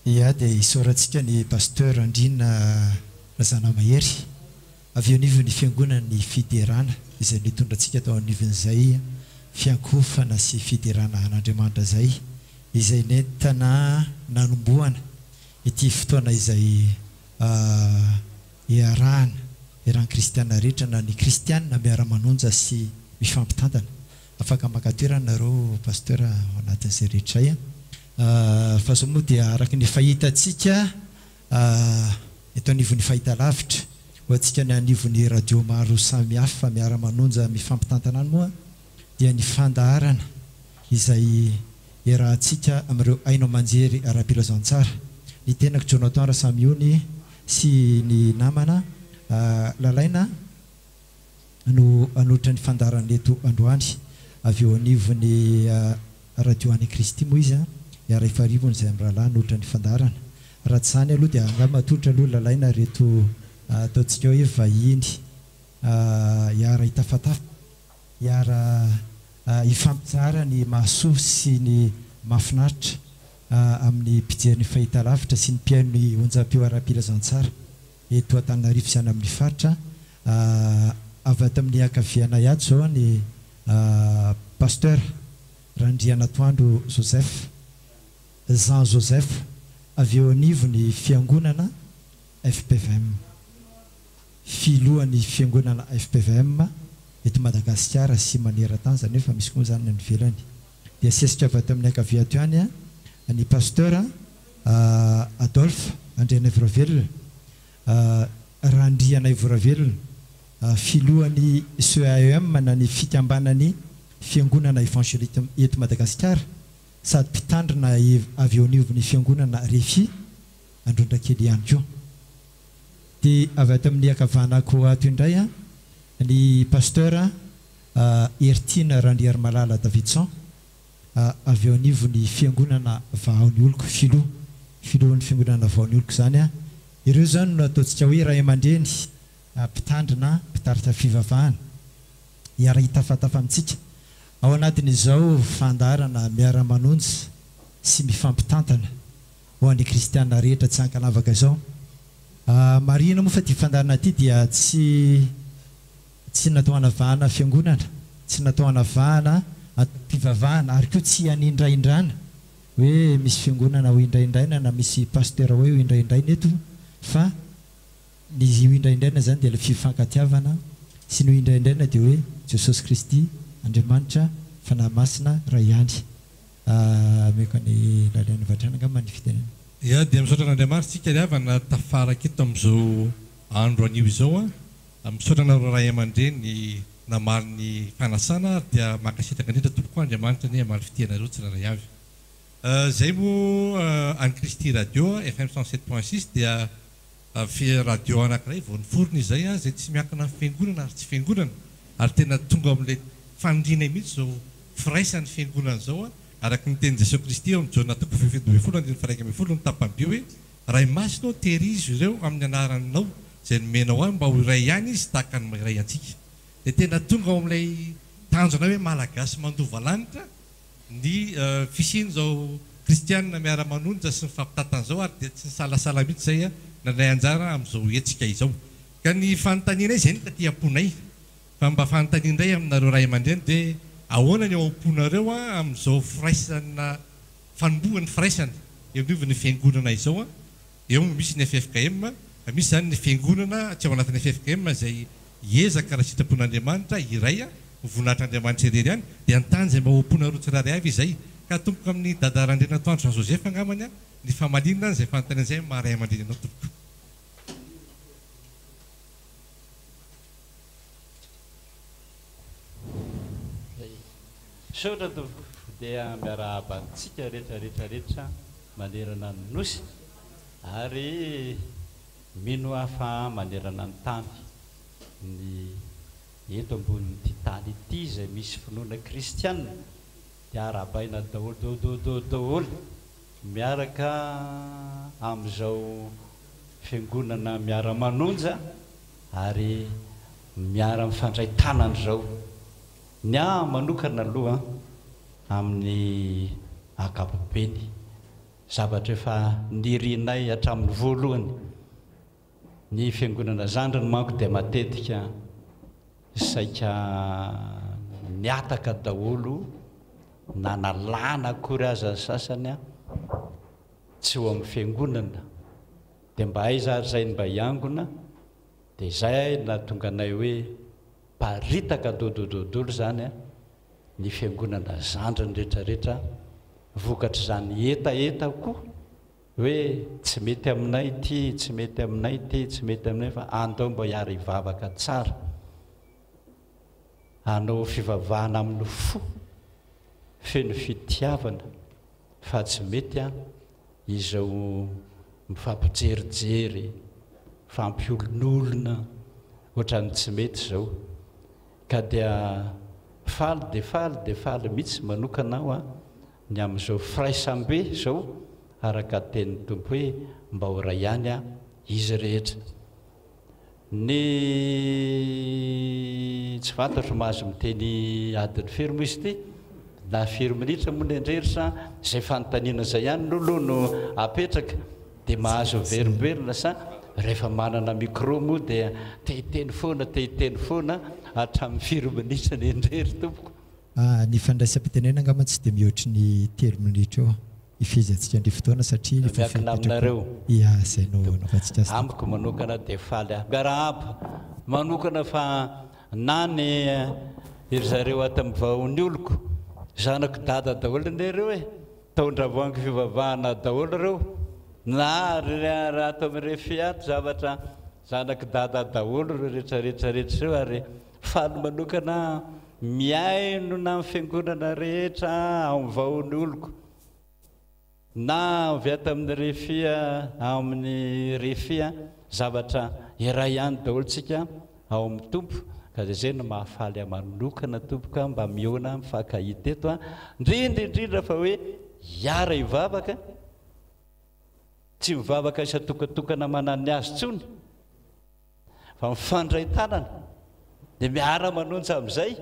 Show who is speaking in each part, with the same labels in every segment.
Speaker 1: Ia dia isorantsika ny pasteur Andrina Razana Mahery avy eo anivon'ny fiangonan'ny fiderana izay nitondratsika tao anivon'izay fiankofana sy fiderana an'Andriamanitra zay izay nentana nanomboana ity fotoana izay iarahana iran kristiana rehetra na ny kristiana miara-manonja sy mifampitantana afaka makatoerana nareo pasteur ao anatin'izay rehetra zay fa zao moa dia araky ny fahitatsika eto anivon'ny fahita lavitra ho antsika ny anivon'ny radio maro samihafa miara-manonja mifampitantana any moa dia ny fandaharana izay iarahantsika amin'ireo ainao manjery ara-pilazantsara ny tenako Jonathan Samiony sy ny namana lalaina no anotra ny fandaharana eto androany avy eo anivon'ny radio any Kristy moa izy iara ifarivony izay amin'ny rahalahy anotra ny fandaharana raha tsy izany aloha dia angamba matotra aloha lalaina reto ataontsika hoe vahiny iara hitafatafa iara ifampitsara ny mahasoa sy ny mahafinaritra amin'ny mpijery ny fahita lavitra sy ny mpiaino ny onjam-peo ara-pilazantsara eto Antananarivo sy any amin'ny faritra avy ato amin'ny ankaviana iato zao ny pasteur Randrianatoandro Joseph Jean Joseph avy eo anivon'ny fiangonana FPVM filohan'ny fiangonana FPVM eto Madagasikara sy maneran-tany zany efa misy koa zany ny velany dia sesika avy ato amin'ny ankaviato ihany ny pasteur Adolphe Andriana Ivravelona Randriana Ivravelona filohan'ny CAEM na ny fikambanany fiangonana évangéliste eto Madagasikara sady mpitandrina avy eo anivon'ny fiangonana Refi Androndrakely ihany koa dia avy ato amin'ny akavanako ato indray ny pasteur Ertine Randriary Malala Davidson avy eo anivon'ny fiangonana Vahaony Oloko filohan'ny fiangonana Vahaony Oloko zany ireo zany no ataontsika hoe ray aman-dreny mpitandrina mpitaritra fivavahana iara hitafatafa amintsika ao anatin'izao fandaharana miara-manonja sy mifampitantana ho an'ny kristiana rehetra tsy ankalavaka izao marina moa fa ty fandaharana ity dia tsy natao hanavahana fiangonana tsy natao hanavahana mpivavahana ary koa tsy hanindraindrana hoe misy fiangonana ho indraindraina na misy pasteur hoe ho indraindraina eto fa ny ho indraindraina zany dia le fifankatiavana sy ny ho indraindraina dia hoe Jesosy Kristy Andriamanitra fanahy masina raha ihany meko ny lalain'ny vatrana angamba ny fitenena
Speaker 2: ia dia misaotra an'Andriamanitra tsika liavana tafaraka eto amin'izao andro anio izao misaotra anareo ray aman-dreny namaly ny fanasana dia mankasitraka indrindra tompoko Andriamanitra ny amaly fitianareo tsirairay avy zay moa any Kristy radio FM 107.6 dia radio anankiray vao niforona izay zay tsy miankina fiangonana ary tsy fiangonana ary tena tonga amin'ilay fandriana mihitsy zao firaisan'ny fiangonana zao araky ny teny Jesosy Kristy eo amin'ny Jona 7:21 ny tapam-bio hoe ray masina terizo ireo amin'ny anaranao zay nomenao mba ho iray ihany izy tahaka ny iray antsika dia tena tonga ao amin'ilay tanjona hoe malagasy mandova lanitra ny fisiany zao kristianina miara-manonja sy ny fampitantana zao ary dia tsy nisalasala mihitsy zay nanay anjara amin'izao hetsika izao ka ny fanontaniana izay ny taty amponay fa mba fanontaniana indray aminareo ray aman-dreny dia ahoana ny ao amponareo amin'izao firaisana fanombohan'ny firaisana eo anivon'ny fiangonana izao eo misy ny FFKM misy zany ny fiangonana tsy ao anatin'ny FFKM zay hiezaka raha sitrapon'Andriamanitra iray voninahitr'Andriamanitra irery ihany dia antany zay mba ho amponareo tsirairay avy izay ka tompoko amin'ny dada Randrianatoandro Jean Joseph angambany ny famalinana zay fanontaniana zay maharay aman-dreny anao tompoko
Speaker 3: saotra tompoko dia miarahabantsika rehetrarehetrarehetra manerana ny nosy ary mino hafa manerana ny tany ny eto ambonin'ity tany ity izay misy finoana kristianina dia arabaina daholo miaraka amin'izao fiangonana miara-manonja ary miara mifandray tanana zao ny manokana aloha amin'ny akapobeny zavatra efa nirinay hatramin'ny voalohany. Ny fiangonana zandriny manko dia matetika saika niataka daholo na nalana akory aza ny sasany tsy ho amin'ny fiangonana, dia mba hay zay mba hiangona, dia izay na tonga anay hoe paritaka dodododolo zany ny fiangonana zandriny rehetrarehetra, vokatra zany etaeta koa hoe tsy mety aminay ity, tsy mety aminay ity, tsy mety aminay, fa andao mba hiary hivavaka tsara, hanao fivavahana amin'ny fo feno fitiavana, fa tsy mety izao mifampijerijery, fampiolonolona ohatran'ny tsy mety zao. Ka dia faly mihitsy manokanao ny amin'izao firaisambe zao, araka tenin'ny tompo hoe mba ora ihany izy rehetra. Ny tsy fantatro mahazo miteny adiny firy moa izy ity, na firy minitra moa ny andreritra, zay fanontaniana zay ihany nolo no apetraka dia mahazo verimberina sa rehefa manana micro moa dia tehiteny foana hatramin'ny firy minitra ny andrery tompoko.
Speaker 1: Ny fandraisam-pitenena angamba tsy dia mihoatry ny 3 minitra eo ifizatsika ndry fotoana satria
Speaker 3: miakina aminareo
Speaker 1: zay novatsika
Speaker 3: amiko manokana dia faly garahaba manokana fa nany iry zareo ato amin'ny vahony oloko zanako dada daholo nereo taondravoangy fivavahana daholo reo, na raha atao amin'ireo fiato zavatra zanako dada daholo reo rehetrarehetra reo, ary faly manokana miaino na amin'ny fiangonana rehetra ao amin'ny vahony oloko, na viata amin'ny refia amin'ny refia zavatra iray ihany daholotsika ao amin'ny tompo. Ka zay no mahafaly manokana tompoka mba miona mifankahita eto indrindra fa hoe hiara hivavaka, tsy mivavaka isatokatokana manany azy tsony, fa mifandray tanana dia miara manonja amin'izay.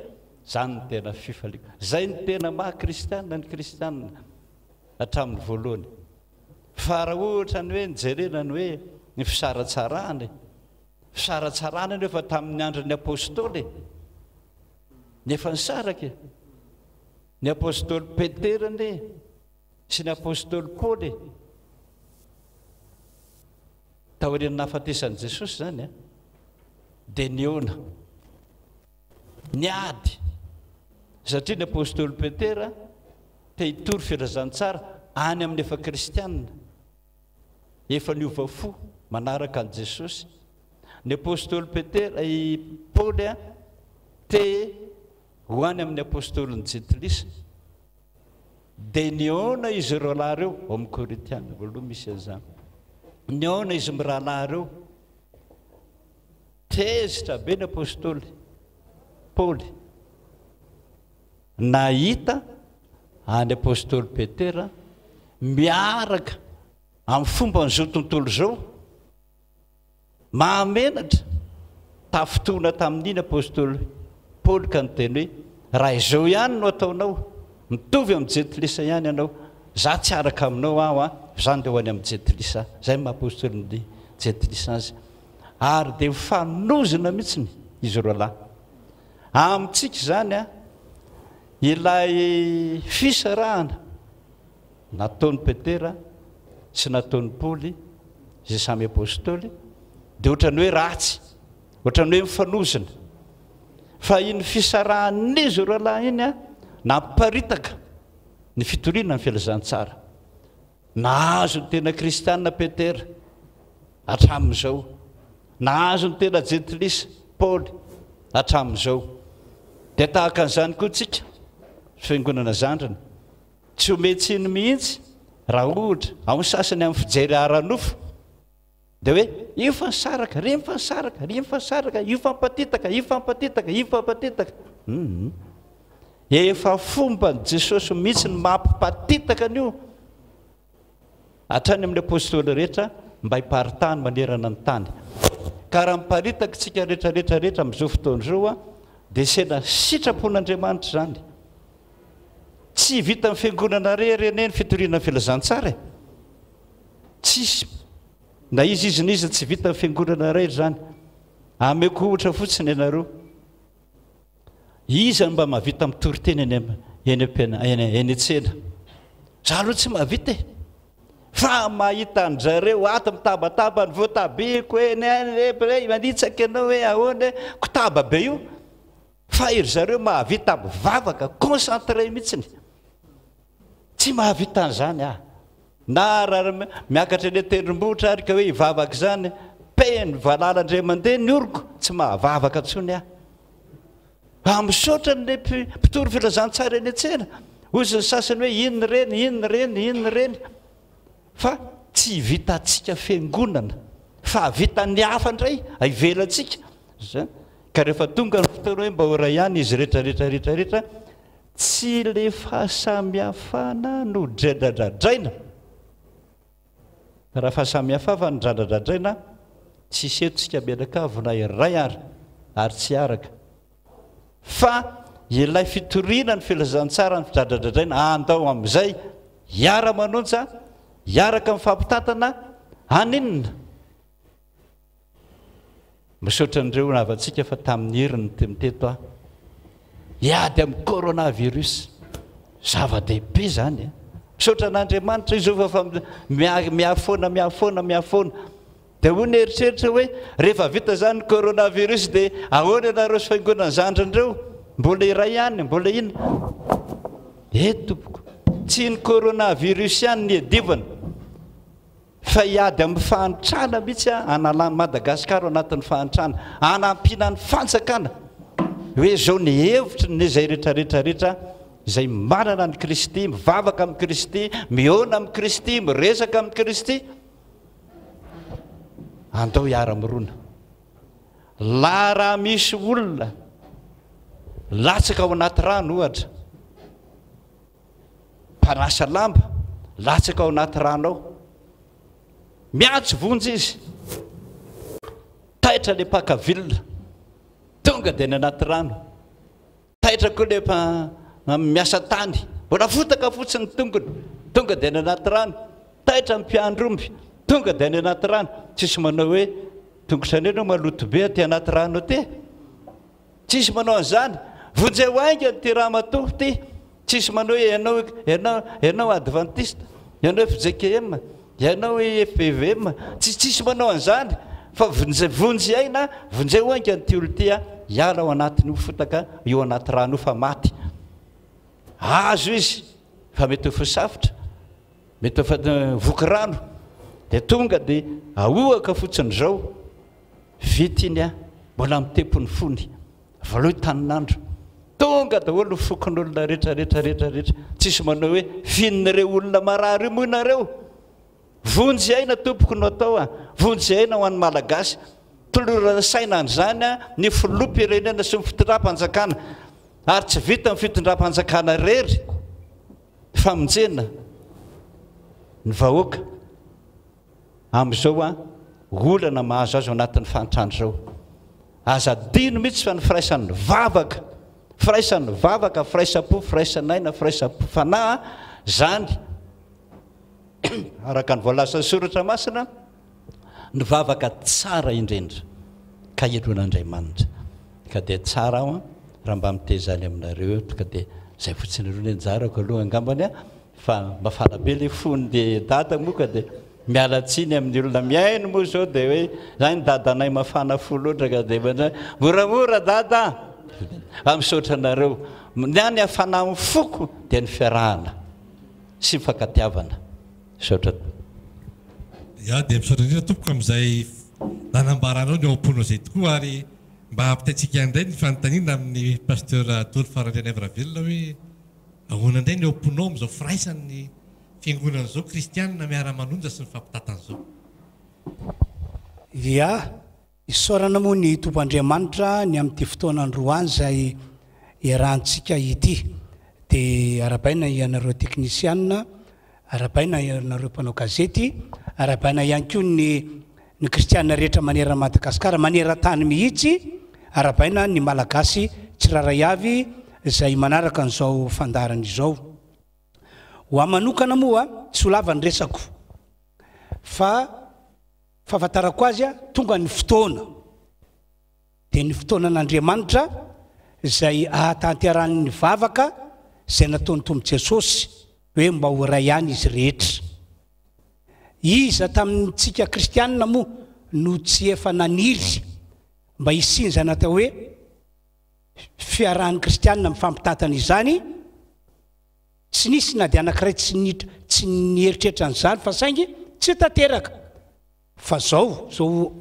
Speaker 3: Zany ny tena fifaliako, zay ny tena maha kristianina ny kristianina hatramin'ny voalohany. Fa raha ohatra ny hoe nijerena ny hoe ny fisaratsarana nefa tamin'ny andron'ny apôstôly, nefa nisaraka ny apôstôly Petera sy ny apôstôly Paoly taorian'ny nahafatesan'i Jesosy zany dia niona niady, satria ny apôstôly Petera te hitory firazantsara any amin'ny efa kristianina, efa niova fo manaraka an' Jesosy. Ny apôstôly Petera Paoly te ho any amin'ny apôstôly ny Jetilisa, dia niona izy ireo lahy reo ao amin'ny Korintiana voaloha misy an'izany, niona izy mirahalahy reo, tezitra be ny apôstôly Paoly nahita any apôstôly Petera miaraka amin'ny fomba n'izao tontolo zao, mahamenatra tafitoana tamin'iny apôstôly Paoly ka niteny hoe raha izao ihany no ataonao, mitovy amin'ny Jetilisa ihany ianao, za tsy araka aminao aho zany dia ho any amin'ny Jetilisa. Zay maha apôstôly ny Jetilisa azy, ary dia mifanozona mihitsiny izy roa lahy amintsika zany ilay fisarahana nataon'ny Petera sy nataon'ny Paoly izay samy apôstôly, dia ohatrany hoe ratsy, ohatrany hoe mifanozona, fa iny fisarahan'izy ireo lahy iny namparitaka ny fitoriana ny filazantsara. Nahazo ny tena kristianina Petera hatramin'izao, nahazo ny tena Jetilisa Paoly hatramin'izao. Dia tahaka an'izany koa tsika fiangonana zandriny, tsy ho metsiny mihitsy raha ohatra ao ny sasany amin'ny fijery ara-nofo dia hoe io fansaraka, ry mifansaraka, ry mifansaraka, io fampatitaka. Efa fomba ny Jesosy mihitsy ny mampipatitaka an'io hatrany amin'ny apôstôly rehetra mba hiparitany manerana ny tany. Ka raha miparitaka tsika rehetrarehetra amin'izao fotoana izao dia sena sitrapon'Andriamanitra zany. Tsy vita amin'ny fiangonana reneny fitoriana filazantsara, tsisy na izy tsy vita fiangonana iray zany ameko ohatra fotsiny ianareo iza mba mahavita mitory-teny eny an-tsena za aloha tsy mahavita fa mahita an'zareo ato mitabataba ny voatabiko manitsaka ianao hoe ahoana kotaba be io fa iry zareo mahavita mivavaka concentré mihitsiny tsy mahavita an'izany na raha miakatra eny tendrombohitra ary ka hoe hivavaka zany peny valalandray mandeha ny oroko tsy mahavavaka ntsony misaotra ny mpitory filazantsara eny an-tsena ozy ny sasany hoe inona reny fa tsy vitatsika fiangonana fa vita ny hafa indray ivelatsika ka rehefa tonga ny fotoana hoe mba ora ihany izy rehetrarehetrarehetrarehetra tsy le fahasamihafana no dradradradraina raha fahasamihafana no dradradradraina tsy setotsika mianakavina iray ary tsy araka fa ilay fitoriana ny filazantsara ny fidradradradraina andao amin'izay hiara-manonja hiaraka amin'ny fampitantana aninona misaotra an'ireo navatsika fa tamin'ny heriny miteto hiady amin'ny coronavirus zava-dehibe zany misaotra an'Andriamanitra izy fa miafona dia hoy eritreritra hoe rehefa vita zany coronavirus dia ahoana ianareo sy faingonana zandrindreo mbola iray ihany mbola ina tompoko tsy ny coronavirus ihany ny adivana fa hiady amin'ny fahantrana mihitsy analany Madagasikara anatin'ny fahantrana anampiana ny fanjakana hoe zao ny hevitra nyzay rehetrarehetrarehetra izay manana ny Kristy mivavaka amin'ny Kristy miona amin'ny Kristy miresaka amin'ny Kristy andao hiara-mirona raha misy olona latsaka ao anaty rano ohatra mpanasa lamba latsaka ao anaty rano ao miatso vonjy izy taitra le pakavilona tonga dia ny anaty rano taitra koa le miasa tany mbola fotaka fotsiny tongony tonga dia ny anaty rano taitra mpiandromby tonga dia ny anaty rano tsisy manao hoe tongotra ny anao maloto be ty anaty rano ty tsisy manao an'izany vonjay hoainga ty raha matohy ty tsisy manao hoe ianao adventiste ianao FJKM ianao FPVM tsisy manao an'izany fa vonjy aina vonjay hoainga ty olo ty hiala ao anatiny fotaka eo anaty rano fa maty azo izy fa mety ho fosafotra mety ho voky rano dia tonga dia ahoaka fotsiny zao vita iny mbola mitepony fony valo taninandro tonga daholo fokon'olona rehetrarehetrarehetrarehetra tsisy manao hoe fininareo olona marary moa nareo vonjy aina tompoko no atao vonjy aina ho an'ny malagasy tolorana saina an'izany ny filoham-pirenena sy ny fitondram-panjakana ary tsy vita ny fitondram-panjakana rery famonjena ny vahoaka amin'izao olana mahazo azo anatin'ny fantrano zao aza dino mihitsy fa ny firaisan'ny vavaka firaisampo firaisanaina firaisampo fanahy zany araka ny voalasan'ny soratra masina ny vavaka tsara indrindra ka iloan'Andriamanitra ka dia tsara raha mba mitezany aminareo ka dia zay fotsiny aloha ny anjarako aloha angambany fa mafalabe le fony dia dada moa ka dia mialatsiny amin'ny olona miaino moa zao dia hoe zany dadanay mafana fo loatra ka dia moramora dada amisaotra anareo ny any hafana amin'ny foko dia ny fiarahana sy mifankatiavana saotra
Speaker 2: dia misaotra indrindra tompoko amin'izay nanambaranao ny ao-ponao izay tokoa ary mba hampitaitsika indray ny fanontaniana amin'ny pasteur Adolphe Farandriana Evravelona hoe ahoana indray ny ao-ponao amin'izao firaisan'ny fiangonan'izao kristianina miara-manonja sy ny fampitantan'izao
Speaker 4: isaorana moa ny tompoandriamanitra ny amin'ity fotoana androany zay iarahantsika ity dia arabaina ianareo teknisianina arabaina ianareo mpanao gazety arabaina ihany koa ny kristianina rehetra manera Madagasikara manera tany mihitsy arabaina ny malagasy tsiraray avy zay manaraka an'izao fandarana izao ho amanokana moa tsy ho lava ny resako fa fahafantarako azy a tonga ny fotoana dia ny fotoanan'Andriamanitra izay ahatanterany vavaka izay nataony Tompo Jesosy hoe mba ho ray ihany izy rehetra. Iza tamintsika kristianina moa no tsy efa naniry mba hisinjana tao hoe fiarahan'ny kristianina mifampitatana izany, tsy nisy na dia anankiray tsy nieritreritra an'izany fa saingy tsy tanteraka. Fa zao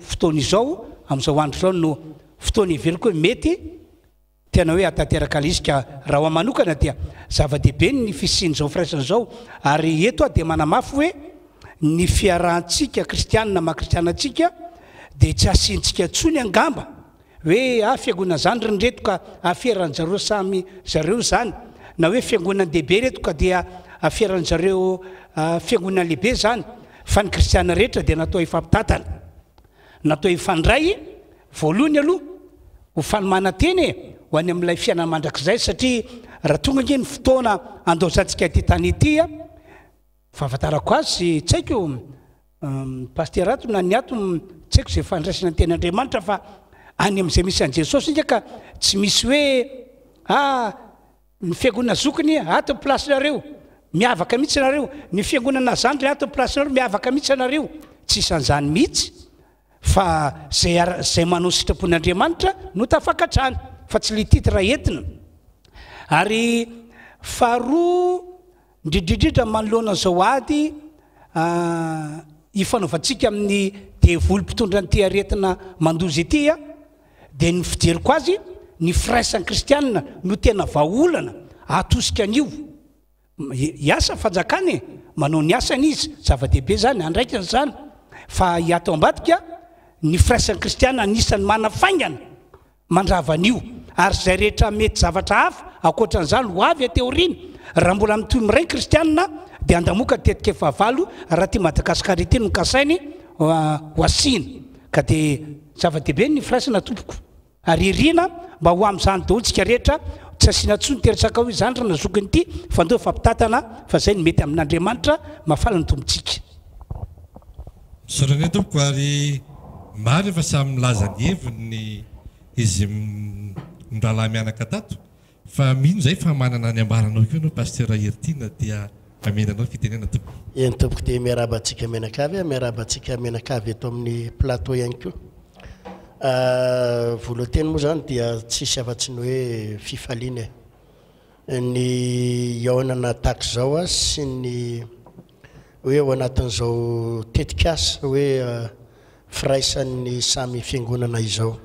Speaker 4: fotoana izao amin'izao andro zao no fotoana iveliko hoe mety tena hoe atanteraka ilay izy ka raha ho manokana dia zava-dehibe ny fisian'izao firaisana izao. Ary eto dia manamafy hoe ny fiarahantsika kristianina mahakristianantsika dia tsy asiantsika tsony angamba hoe fiangonana zany renreto ka afiaran'zareo samy zareo zany, na hoe fiangonana dehibe reto ka dia afiaran'zareo fiangonana lehibe zany. Fa ny kristiana rehetra dia natao ifampitatana, natao ifandray voalohany aloha ho fanomananteny ho any amin'ilay fiainana mandrakizay, satria raha tonga nge ny fotoana andaozantsika ty tany ity a, fahafantarako azy tsy haiko paster ato na ny ato tsy haiko izay fandraisana ny ten'Andriamanitra, fa any amin'izay misy an' Jesosy inga ka tsy misy hoe ny fiangonana zokiny ato placenareo miavaka mihitsy nareo, ny fiangonana zandry ato placenareo miavaka mihitsy nareo. Tsy isan'izany mihitsy fa zay manao sitrapon'Andriamanitra no tafakatrany, fa tsy le titre entina. Ary faharoa indrindrindrindra manoloana zao ady ifanaovantsika amin'ny devoly mpitondra ny ty aretina mandozy ity a, dia ny fijeriko azy ny firaisan'ny kristianina no tena vahaolana atosika an'io. Iasa fanjakany manao ny asany izy, zava-dehibe zany, andraikany zany, fa hiato ambadika ny firaisan'ny kristianina anisan'ny manafaingana mandrava an'io. Ary zay rehetra mety zavatra hafa akoatran'izany ho avy ateoriana, raha mbola mitoy miray kristianina dia andamoka tetika efa valo raha ty Madagasikara ity no kasainy ho asina. Ka dia zava-dehibe ny firaisana tompoko, ary irina mba ho amin'izany daholo tsika rehetra, tsy asiana tsony teresaka hoe izany raha nazokiny ity fa ndeo fampitatana, fa zay ny mety amin'Andriamanitra mafala ny tompontsika.
Speaker 2: Sorany tompoko, ary maro efa samy milaza ny heviny izy mirahalahy mianaka tato, fa mino zay fa manana ny ambaranao keo no paster Hertina dia amenanao fitenena tompoko.
Speaker 5: Eny tompoko, dia miarabantsika Menakavy, miarabantsika Menakavy eto amin'ny plateau ihany koa. Voalohany moa zany dia tsisy afa-tsy ny hoe fifaliana ny iaonana tahaka zao a, sy ny hoe ao anatin'izao tetikasa hoe firaisan'ny samy fiangonana izao,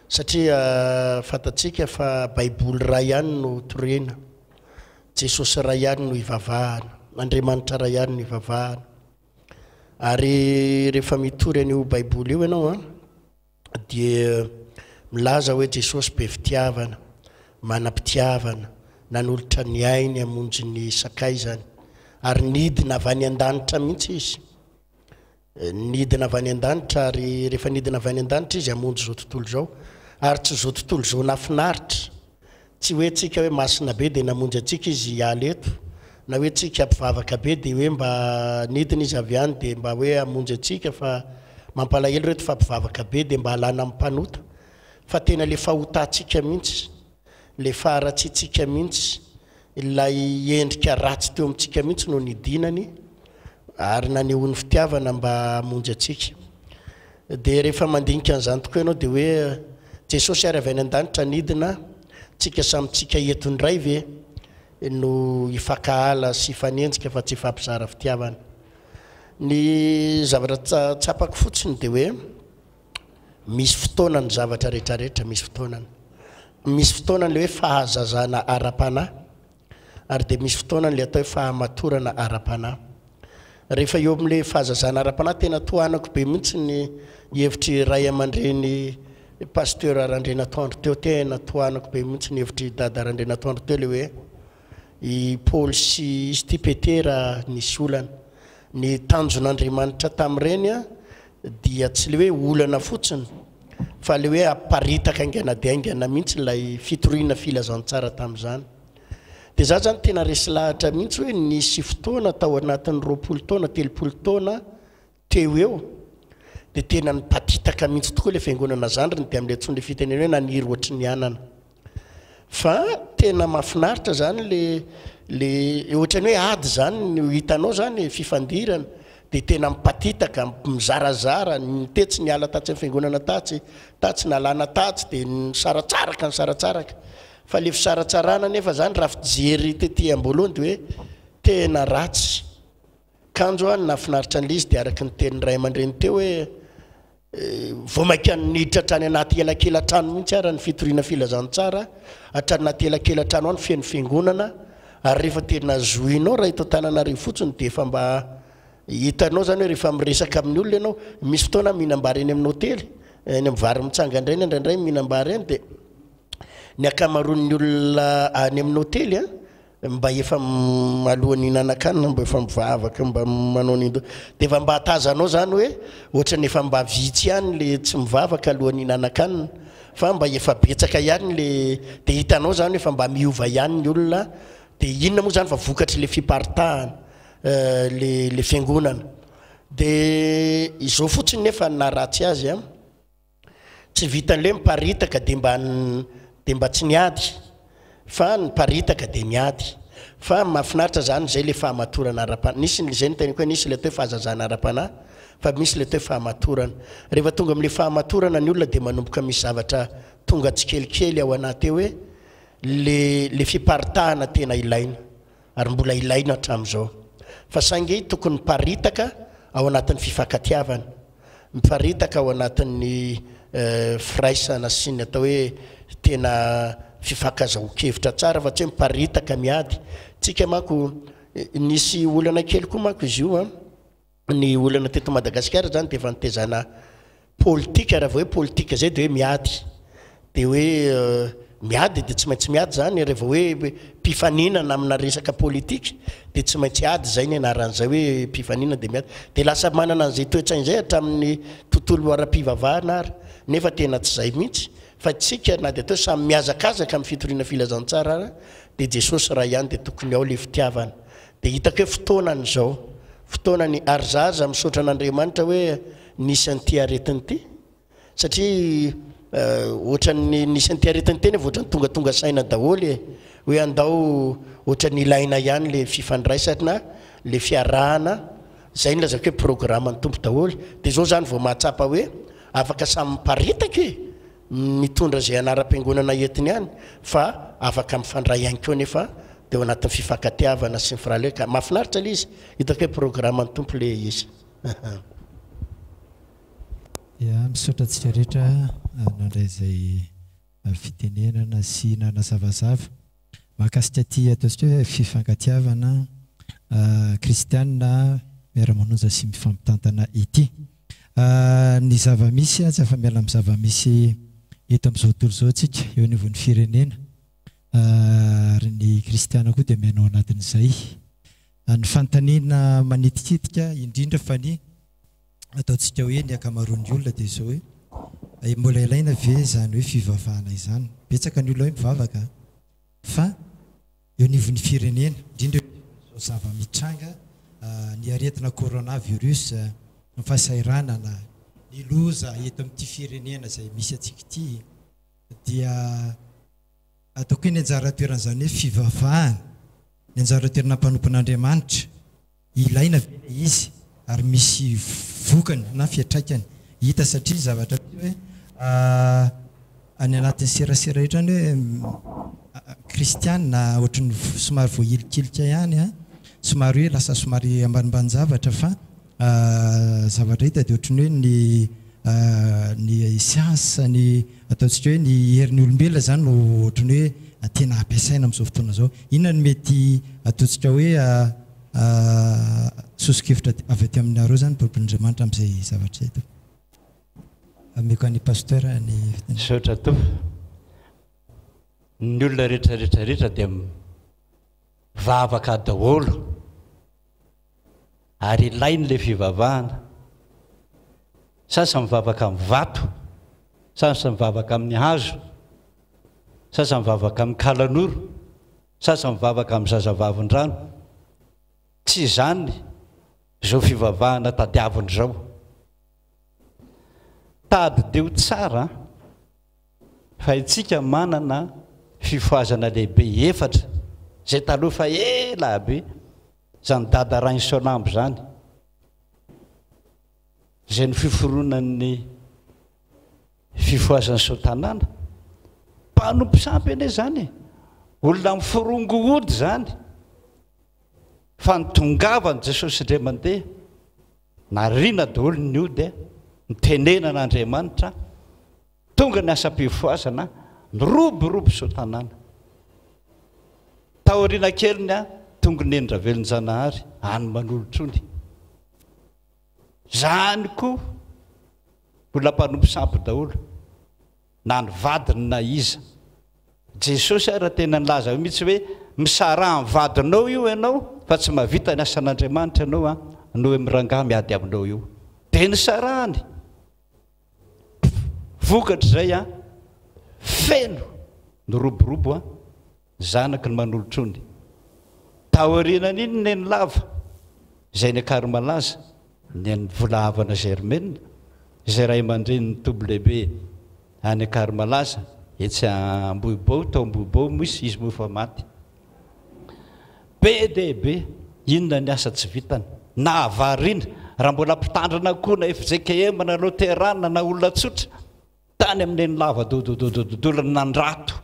Speaker 5: satria fantatsika fa baiboly ray ihany no torena, Jesosy ray ihany no ivavahana, Andriamanitra ray ihany no ivavahana. Ary rehefa mitory an'io baiboly io ianao dia milaza hoe Jesosy be fitiavana, manam-pitiavana, nanolotra ny ainy hamonjy ny sakay zany, ary nidina avy any an-danitra mihitsy izy, nidina avy any an-danitra. Ary rehefa nidina avy any an-danitra izy hamonjy zao tontolo zao, ary tsy zao tontolo zao nafinaritra, tsy hoe tsika hoe masina be dia namonjy atsika izy hiala eto, na hoe tsika mpivavaka be dia hoe mba nidina izy avy any dia mba hoe hamonjy atsika, fa mampalahelo reto fa mpivavaka be dia mba halana ampanota. Fa tena le fahotantsika mihitsy, le faharatsitsika mihitsy, ilay endrika ratsy teo amintsika mihitsy no nidinany, ary naneho ny fitiavana mba hamonjy atsika. Dia rehefa mandinika an'izany tokoa ianao dia hoe Jesosy ary avy any an-danitra nidina, tsika samytsika etondray ve no ifakahala sy ifanenjika fa tsy ifampizara fitiavana. Ny zavatra tsapako fotsiny dia hoe misy fotoana ny zavatra rehetrarehetra, misy fotoana le hoe fahazazana ara-panahy, ary dia misy fotoana le atao hoe fahamatorana ara-panahy. Rehefa eo amin'le fahazazana ara-panahy tena tohanako be mihitsy ny hevitry ray aman-dreny pasteur Randrenatoandro teo, tena tohanako be mihitsy ny hevitry dada Randrenatoandro teo le hoe i Paoly sy izy ty Petera nisy olana. Ny tanjon'Andriamanitra tamin'ireny a dia tsy le hoe olana fotsiny, fa le hoe aparitaka aingana dia aingana mihitsy ilay fitoriana filazantsara tamin'izany. Dia za zany tena resy lahatra mihitsy hoe nisy fotoana tao anatin'ny 20 taona 30 taona teo eo dia tena nipatitaka mihitsy tokoa le fiangonana zandriny dia amin'le tsonyle fitenena hoe naniry ohatry ny anana fa tena mahafinaritra zany le ohatrany hoe ady zany no hitanao zany fifandirana dia tena mipatitaka mizarazara nitetsy ny ala tatsy amin'ny fiangonana tatsy nalana tatsy dia nisaratsaraka nisaratsaraka fa le fisaratsarana nefa zany raha fijery tety ambolohany dia hoe tena ratsy kanjo any nafinaritra an'le izy dia araka ny teny ray aman-dreny teo hoe voamaika niditra hatrany anaty elakelan-trano mihitsy ara ny fitoriana filazantsara hatrany anaty elakelan-trano any feno fiangonana ary rehefa tena zoinao raha ito Antananarivo fotsiny dia efa mba hitanao zany hoe rehefa miresaka amin'ny olona ianao misy fotoana mihinam-bary eny amin'ny hotely eny amin'ny vary mitsanga indrainy indraindray mihinam-bary eny dia ny akamaroan'ny olona any amin'ny hotely mba efa alohan'ny hihinan-kanina mba efa mivavaka mba manao an'iny dia efa mba hatazanao zany hoe ohatrany efa mba vitsy ihany le tsy mivavaka alohan'ny hihinan-kanina fa mba efa betsaka ihany le dia hitanao zany efa mba miova ihany ny olona dia inona moa zany fa vokatry le fiparitahana le fiangonana dia izao fotsiny nefa naratsy azy tsy vitan'le miparitaka dia mba tsy niady fa niparitaka dia miady fa mahafinaritra zany zay le fahamatorana ara-panahy nisy zay nyteniko hoe nisy le toe fahazazana ara-panahy fa misy le toe fahamatorana rehefa tonga amin'le fahamatorana ny olona dia manomboka misy zavatra tonga tsy kelikely ao anaty hoe le fiparitahana tena ilaina ary mbola ilaina hatramin'izao fa saingy tokony miparitaka ao anatin'ny fifankatiavana miparitaka ao anatin'ny firaisana sy ny atao hoe tena fifankazaho-kevitra tsara fa tsy hoe miparitaka miady tsika mako nisy olana kely koa mako izy io ny olana teto Madagasikara zany dia efa nitezana politika raha vao hoe politika zay dia hoe miady dia hoe miady dia tsy maintsy miady zany rehefa hoe mpifaninana amina resaka politika dia tsy maintsy ady zay ny anaran'izay hoe mpifaninana dia miady dia lasa manana an'izay toetrainy izay hatramin'ny tontolo ara-pivavahana ary nefa tena tsy izay mihitsy fa tsika na dia atao samy miazakazaka amin'ny fitoriana filazantsara dia Jesosy raha ihany dia tokony ao le fitiavana dia hitako hoe fotoanany izao fotoanany ary zaza misaotra an'Andriamanitra hoe nisy an'ity aretiny ity satria ohatrany nisy an'ity aretiny teny ohatrany tonga saina daholy hoe andao ohatrany ilaina ihany le fifandraisana le fiarahana zay ny lazako hoe programan'ny tompo daholy dia zao zany vao mahatsapa hoe afaka samy miparitaka mitondra zay anaram-piangonana entiny ihany fa afaka mifandray ihany koa nefa dia ao anatin'ny fifankatiavana sy ny firaleka mahafinaritra le izy hitako hoe programan'ny tompo le izy
Speaker 1: misaotra antsika rehetra nandray izay fitenenana sy nanazavazava mahakasika ty ataontsika hoe fifankatiavana kristianina miara-manonja sy mifampitantana ity ny zavamisy tsy afa miala amin'ny zavamisy eto amin'izao tontolo izao antsika eo anivon'ny firenena ary ny kristiana koa dia mianao anatin'izay ny fanontaniana manitikitika indrindra fa ny ataontsika hoe ny akamaroan'ny olona dia izao hoe mbola ilaina ve zany hoe fivavahana izany betsaka ny olona hoe mivavaka fa eo anivon'ny firenena indrindra zao zava-mitranga ny aretina coronavirus ny fahasairanana ny loza eto amin'ity firenena izay misy atsika ity dia ataoko hoe ny anjara toeran'izany hoe fivavahana ny anjara toerana mpanompon'Andriamanitra ilaina ve izy ary misy vokany na fiatraikany hita satria zavatra hoe any anatin'ny serasera rehetra ny hoe kristianina ohatrany somary voahilikilika ihany somary hoe lasa somary ambanimbany zavatra fa zavatra hita dia ohatrany hoe ny siansa ny ataontsika hoe ny herin'ny olombelona zany no ohatrany hoe tena ampiasaina amin'izao fotoana izao inona ny mety ataontsika hoe soso-kevitra avy aty amin'ny areo zany proponin'Andriamanitra amin'izay zavatra eto ameko an'ny pasteur ny
Speaker 3: saotra to ny olona rehetrarehetrarehetra dia mivavaka daholo ary ilainy le fivavahana sasa mivavaka amin'ny vato sasa mivavaka amin'ny hazo sasa mivavaka amin'ny kalanoro sasa mivavaka amin'ny zazavavin-drano tsy zany zao fivavahana tadiaviny zao tady deo tsara fa itsika manana fifoazana lehibe efatra zay taloha fa ela be zany dada rainy sonambo zany zay ny fiforonan'ny fifoazany sotanana mpanompo sampy ane zany olona miforongo ody zany fa nitongavany Jesosy ndray mandeha narina daholo ny ody nitenena n'Andriamanitra tonga ny asam-pifoazana niroborobo sotanana taoriana keliny tonga nendra velon-janahary any manolotrony zany koa olona mpanompo sampy daholo na ny vadiny na iza Jesosy raha tena nilaza mihitsy hoe misara ny vadinao io ianao fa tsy mahavita ny asan'Andriamanitra ianao no hoe mirangah miady aminao io dia nisarahany vokatra zay feno niroborobo zanaky ny manolotrony taorianany iny ny lava zay ny akary malaza ny volavana Germaine zay ray aman-dreny ny tobo lehibe any akary malaza etsy Ambohibao tao Ambohibao misy izy moa fa maty be dehibe inona ny asa tsy vitany na avarina raha mbola mpitandrana koa na FJKM na Loterana na olona tsotra tany amin'ny lava dododododolo nandrato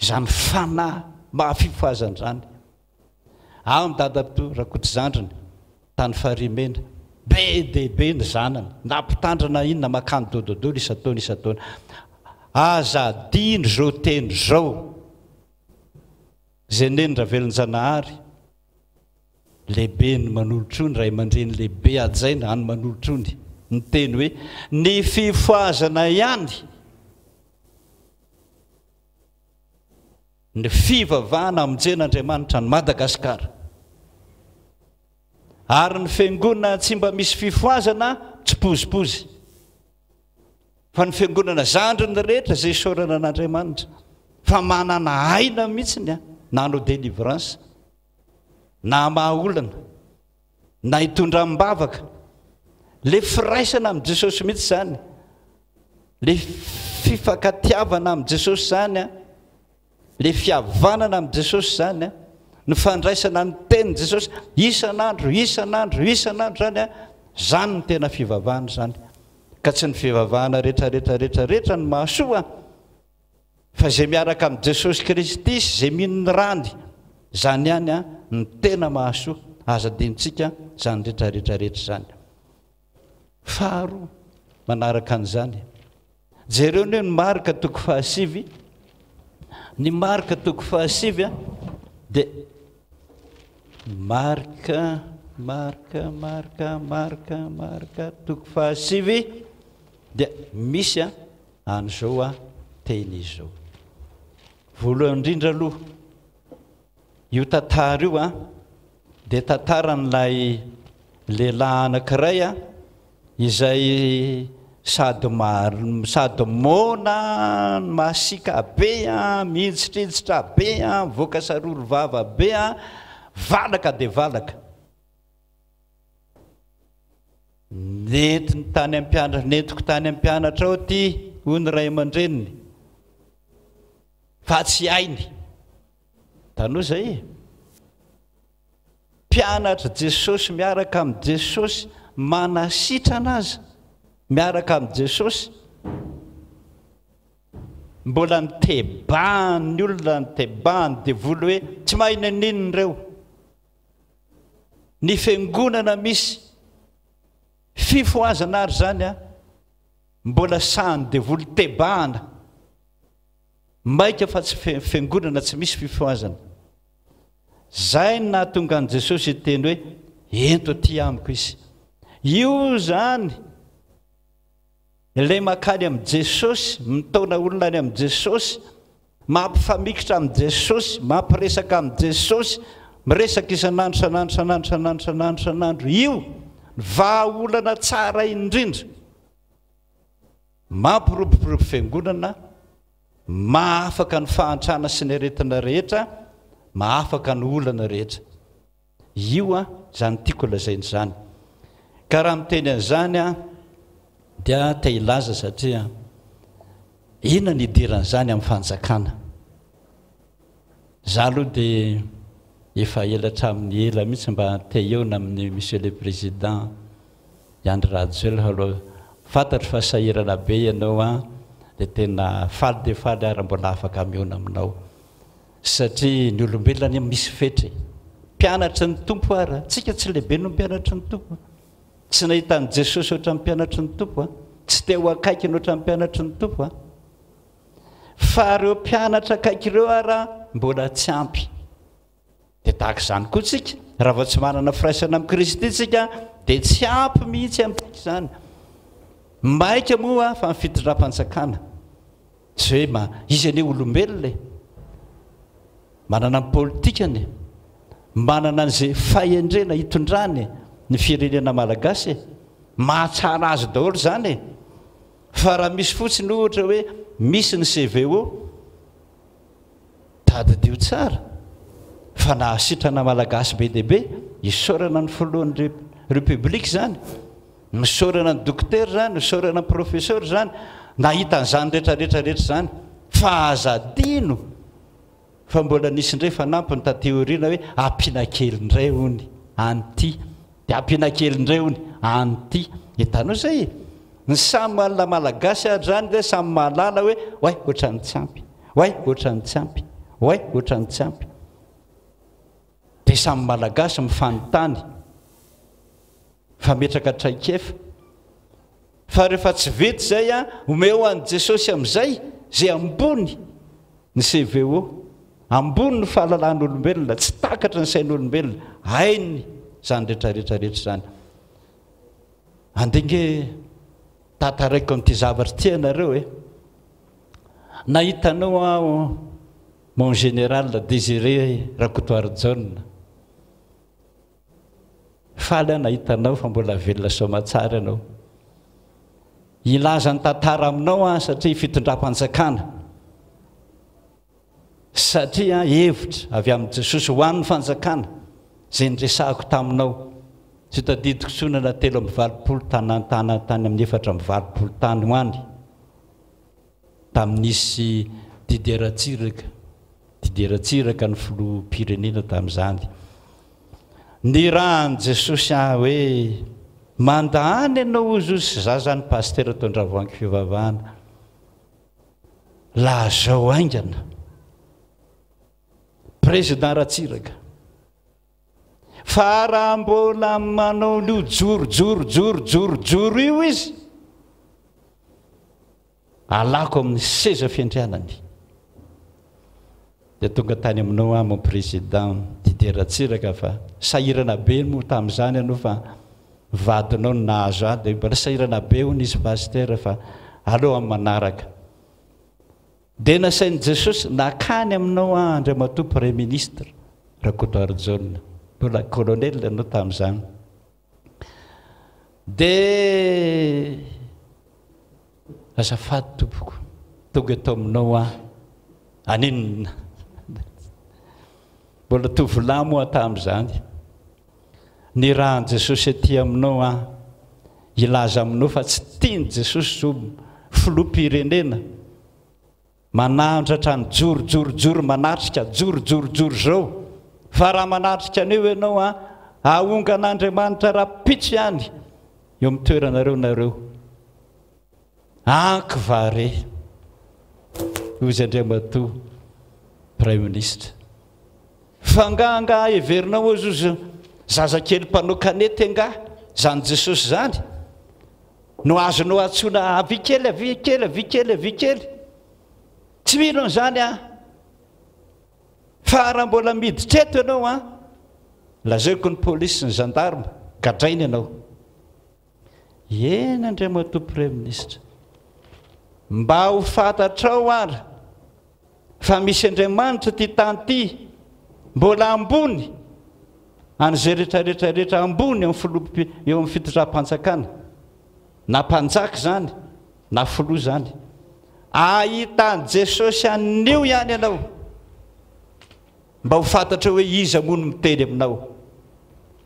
Speaker 3: zany fanahy mahafifoazany zany amin'ny dadapito rakotry zandriny tany farimena be dehibe ny zanany na mpitandrana inona makany dododolo isataona azadiny zao teny zao zay nendra velon-janahary lehibe ny manolotrony ray aman-dreny lehibe ajaina any manolotrony ny teny hoe ny fifoazana ihany ny fivavahana amonjen'Andriamanitra ny Madagasikara ary ny fiangonana tsy mba misy fifoazana tsy pozipozy fa ny fiangonana zandriny rehetra zay isaorana an'Andriamanitra fa manana aina mihitsy nanao délivrance na mahaolana na hitondra mbavaka le firaisana amin'ny Jesosy mihitsy zany le fifakatiavana amin'ny Jesosy zany le fihavanana amin'ny Jesosy zany ny fandraisana ny teny Jesosy isan'andro zany zany ny tena fivavahana zany ka tsy ny fivavahana rehetrarehetra ny mahasoa fa zay miaraka amin'ny Jesosy Kristy zay minony rany zany ihany ny tena mahasoa aza dinitsika zany rehetrarehetra zany faharo manaraka an'izany jereo ny marika toko fahasivy ny marika toko fahasivy dia marika toko fahasivy dia misy an'izao teny izy zao voalohany indrindra aloha io tantara io dia tantaran'ilay lehilahy anankiray izay sady mona masika be mihitsitrihitsitra be mivoaka saroro vava be valaka dia valaka nentiko tany amin'ny mpianatra ao ty hoy ny ray aman-dreniny fa tsy hainy tanoa zay mpianatra Jesosy miaraka amin'ny Jesosy manasitrana azy miaraka amin'ny Jesosy mbola nitebahany ny olona nitebahany dia vola hoe tsy mahina ninony reo ny fiangonana misy fifoazana ary zany mbola sahany dia vola tebahana maika fa tsy fiangonana tsy misy fifoazana zay ny nahatonga an' Jesosy teny hoe ento aty amiko izy io zany ilay makany amin'ny Jesosy mitaona olona any amin'ny Jesosy mampifamikitra amin'ny Jesosy mampiresaka amin'ny Jesosy miresaka isan'andro io vahaolana tsara indrindra mampiroborobo fiangonana mahafaka ny fahantrana sy ny aretina rehetra mahafaka ny olana rehetra io a zany tiako lazainy zany ka raha miteny an'izany a dia te ilaza satria inona ny idiran'izany amin'ny fanjakana za aloha dia efa elatra amin'ny ela mihitsy mba te eona amin'ny monsieur le président Andry Rajoelina aloha fantatro fa sahirana be ianao a dia tena faly dia faly ary mbola afaka miona aminao satria ny olombelona misy fetra mpianatra ny tompo ary tsika tsy lehibe no mpianatra ny tompo tsy nahitany Jesosy oatra ny mpianatra ny tompo tsy te ho akaiky ny oatra ny mpianatra ny tompo fa ireo mpianatra akaiky ireo ary mbola tsy ampy dia tahaka izany koa tsika raha vao tsy manana firaisana amin'ny Kristy tsika dia tsy ampy mihitsy amintsika izany maika moa fa mifitondram-panjakana tsy hoe izy anie olombelona manana ny politikany manana an'izay fahendrena hitondrany ny firenena malagasy mahatsara azy daholo zany fa raha misy fotsiny ohatra hoe misy ny CVO tadidio tsara fa nahasitrana malagasy be dia be isaorana ny filohan'ny république zany misaorana ny dokotera zany misaorana ny professeur zany nahita an'izany rehetrarehetra zany fa azadino fa mbola nisy indray fanampiny tateoriana hoe ampiana kely indray hony anty dia ampiana kely indray hony anty hitanao zay ny samy malala malagasy ary zany dia samy mahalala hoe oay ohatrany tsy ampy oay ohatrany tsy ampy oay ohatrany tsy ampy dia samy malagasy mifanontany fa metraka traikefa fa rehefa tsy vety zay a omeo an'i Jesosy amin'izay zay ambony ny CVO ambony ny fahalalan'olombelona tsy takatra ny sain'olombelona hainy zany rehetrarehetrarehetra zany andinge tataraiko amin'ity zavatra ty ianareo nahitanao aho mon général Désiré Rakotoarijaona faly nahitanao fa mbola velona somatsara ianao ilaza ny tantara aminao satria fitondram-panjakana satria hevitra avy amin'ny Jesosy ho an'ny fanjakana zay niresahako taminao tsy tadidiko tsonana 3:20 tanantana tany amin'ny 4:20 tany ho any tamin'nisy dideratsiraka ny filoham-pirenena tamin'izany ny rahan'i Jesosy hoe mandany ianao izy sy za zany pasteur Tondravoangy fivavahana lazao aingana président Ratsiraka fa raha mbola manao io jorojoro io izy alako amin'ny seza fiandrianany dia tonga tany aminao a mon président Didier Ratsiraka fa sahirana be moa tamin'izany ianao fa vadinao no nahazo ahy dia mbola sahirana be hono izy pasteur fa aleo amin'ny manaraka dia nasain'i Jesosy nakany aminao Andriamatoa premier ministre Rakotoarijaona mbola colonel ianao tamin'izany dia azafady tompoko tonga eto aminao aninona mbola tovolahy moa tamin'izany ny rahan'i Jesosy aty aminao ilaza aminao fa tsy tiany Jesosy zo filoham-pirenena manandratra ny jorojoro manatrika jorojoro zao fa raha manatrika aneo ianao ahongan'Andriamanitra raha pitso ihany eo amin'ny toeranareo nareo ankivare ozy Andriamatoa premier ministre fanganga heverinao ozy zazakely mpanao kanety anga zany Jesosy zany no azonao atsona avikely tsy mino an'izany fa raha mbola miditra eto ianao lazaiko ny polisy sy ny gendarme gadrainy ianao eny Andriamatoa premier ministre mba ho fantatrao ary fa misy Andriamanitra ty tany ty mbola ambony an'izay rehetrarehetra ambony eo amin'ny fitondram-panjakana na mpanjaka zany na filoha zany ahitany Jesosy anio ihany ianao mba ho fantatra hoe iza mono miteny aminao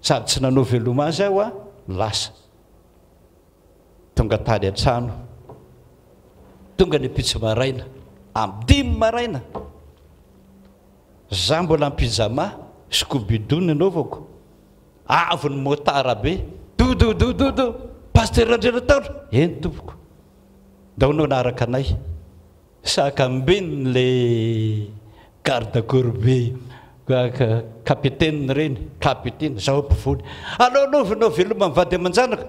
Speaker 3: sady tsy nanao veloma azy aho a lasa tonga tany an-trano tonga ny pitsy maraina am'dimy maraina za mbola ampijama scoobido nanaovako avo ny motara be dododododo paster andrena taona eny tompoko daonao naaraka anay sakambeny le garde corbe kapitaine reny kapitaine zaho ampivony alao novinao veloma mivady aman-janaka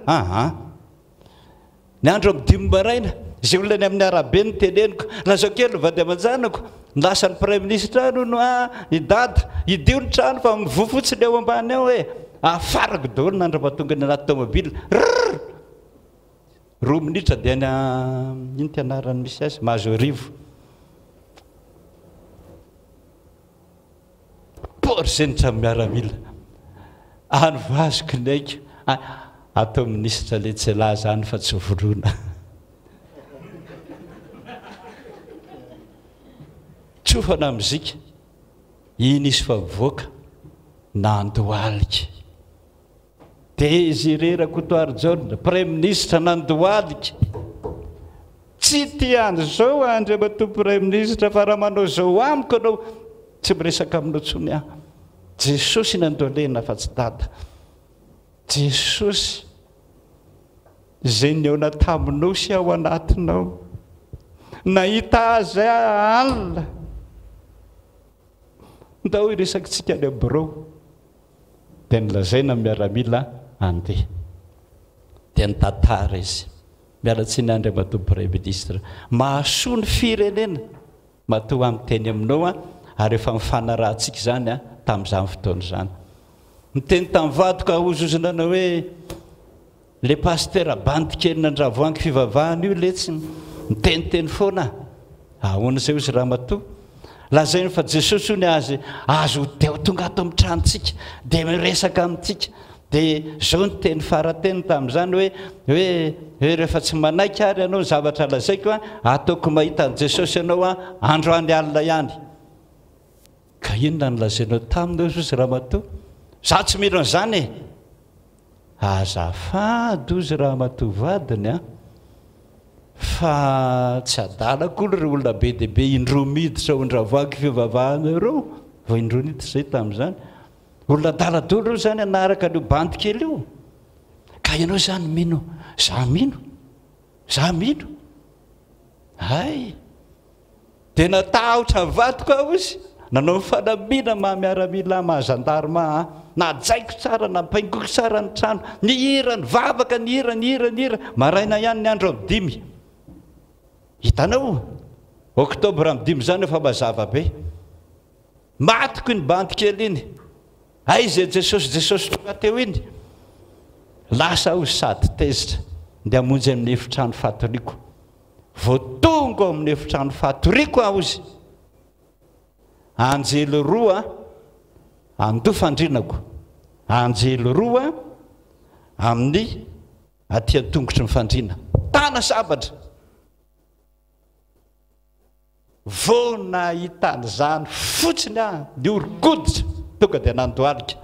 Speaker 3: ny andro am'dimy maraina zay olona ny amin'ny arabe ny teneniko lazao kely vady aman-janako lasa ny prime ministre no no idada idio ny trano fa mivoa fotsiny eo ambany ao hoe afarako daholo nandro mahatonga ny anaty tomobile roa minitra dia iny tianarany misy azy mahazo arivo porzenitra miaramila any vazoko naika atao ministra le tsy laza any fa tsy volona tsofana muzika iny izy fa mivoaka nandoalika Désiré Coutoir-John prime ministre nandoalika tsy tiany zao andra mato prime ministre fa raha manao zao amiko anao tsy miresaka aminao tsony aho Jesosy nandolena fa tsy dada Jesosy zay ny eo nataminao sy ao anatinao nahita azy alina ndao iresakitsika any amborao dia nilazaina miaramila andeha dia nitantara izy mialatsy ny andra matoa prime ministre mahasoa ny firenena matoa amin'ny teny aminao ary efa mifanarahantsika zany tamin'izany fotoana zany niteny tamin'ny vadiko ahozozonana hoe le paster bandikely nandravoangy fivavahana io le tsy miteniteny foana ahoana zay izy raha matoa lazainy fa Jesosy ony azy azo teo tonga ato amin'ny tranontsika dia miresaka amintsika dia zao ny teny farateny tamin'izany hoe rehefa tsy manaiky ary ianao zavatra lazaiko ataoko mahita ny Jesosy ianao andro any alina ihany ka inona ny lazainao taminao izy raha matoa za tsy mino an'izany azafady ozy raha matoa vadiny fa tsy adalak'olo ry olona be dia be indroa miditra ondravoaky fivavahana reo vao indroa miditra zay tamin'izany olona daladolo reo zany anaraka an'io bandy kely io ka ianao zany mino za mino ay dia natahotra vadiko aho izy nanao mifanamina mahamiaramila mahazandarima najaiko tsara nampaingoko tsara ny trano ny hira ny vavaka ny hira maraina ihany ny andro am'dimy hitanao oktobra am'dimy zany efa mazava be matiko iny bandy kely iny aiza Jesosy tonga teo iny lasa aho sady tezitra dia hamonjy amin'ny efitrano fatoriko vao tonga ao amin'ny efitrano fatoriko aho izy anjely roa andofandrinako anjely roa amin'ny aty an-tongotry ny fandrina tana sabatra vao nahitan'izany fotsiny ny orokoditra tonga dia nandoalika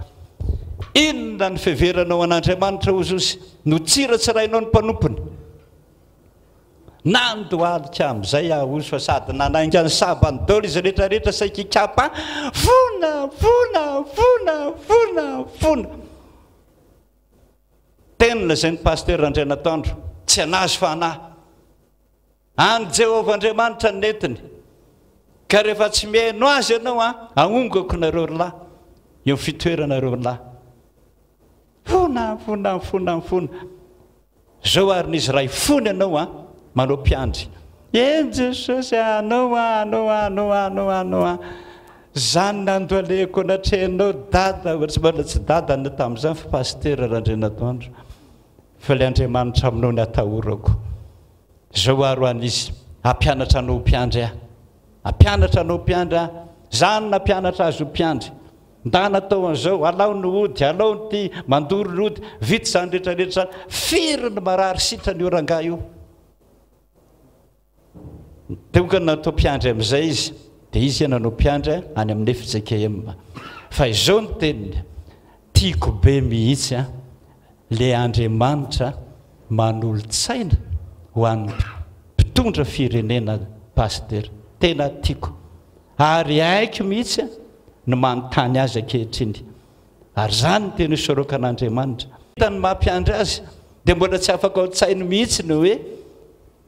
Speaker 3: inona ny fiheveranao an'Andriamanitra ozosy no tsiratsirainao ny mpanompony nandoalika amin'izay aho ozy fa sady nanainga ny sabany daolo izy rehetrarehetra saika ikapa fona tenina zay ny paster Andrianatoandro tsy anazy fa anahy any Jehovah Andriamanitra ny netiny ka rehefa tsy mihaino azy ianao aongako nareo lahy eo fitoeranareo lahy fona zao ary n'izy ray fony ianao manao mpiandry en Jesosy anao zany nandoaleko anatrehanao dada tsy mbola tsy dada ny tamin'izany fa paster Andrianatoandro fa le Andriamanitra aminao ny atahorako zao ary an'izy ampianatra anao mpiandry ampianatra anao mpiandry zany nampianatra azy ho mpiandry nda natao an'izao alao ny ody alao ny ty mandoro ny ody vita zany rehetrarehetra zany firy ny marary sitra ny oranga io tonga natao mpiandry amin'izay izy dia izy nanao mpiandry any amin'ny FJKM fa izao ny teniny tiako be mihitsy a le Andriamanitra manolo-tsaina ho an'ny mpitondra firenena pasteur. Tena tiako ary haiko mihitsy no manontany azy ankehitriny, ary zany no teny sorokan'Andriamanitra hitany mampiandry azy dia mbola tsy afaka ao tsainy mihitsy no hoe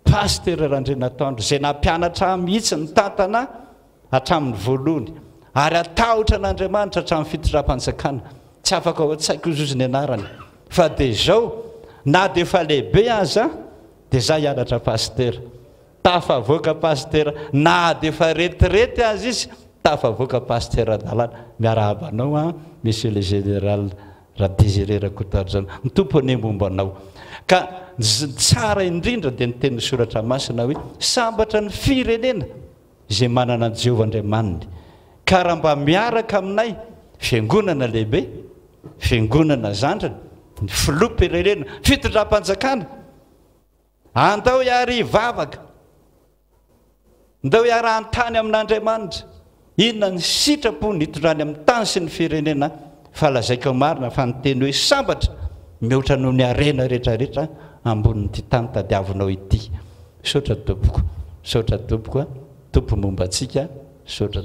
Speaker 3: pasteur Randrenatoandro zay nampianatra mihitsy ny tantana hatramin'ny voalohany ary atahotra n'Andriamanitra hatramin'ny fitondram-panjakana, tsy afaka ao tsaiko izy ny anarany. Fa dia zao na dia efa lehibe aza dia za hianatra pasteur, tafavoaka pasteur, na dia efa retirety azy izy tafavoaka pasteur adalana. Miarabanao a monsieur le général Radésiré Rakotodrano, ny tompony mombanao. Ka tsara indrindra dia ny teny soratra masina hoe sambatra ny firenena izay manana an Jehovah Andriamaniny, ka raha mba miaraka aminay fiangonana lehibe, fiangonana zandrany, ny filoham-pirenena, fitondram-panjakana, andao hiary hivavaka, andao hiary hanontany amin'Andriamanitra inona ny sitrapony hitondrany amin'ny tany sy ny firenena. Fa lazaiko marina fa ny teny hoe sambatra mihoatra noho ny arena rehetrarehetra ambonin'ity tany tadiavinao ity. Saotra tompoko, saotra tompoko, tompo momba antsika, saotra.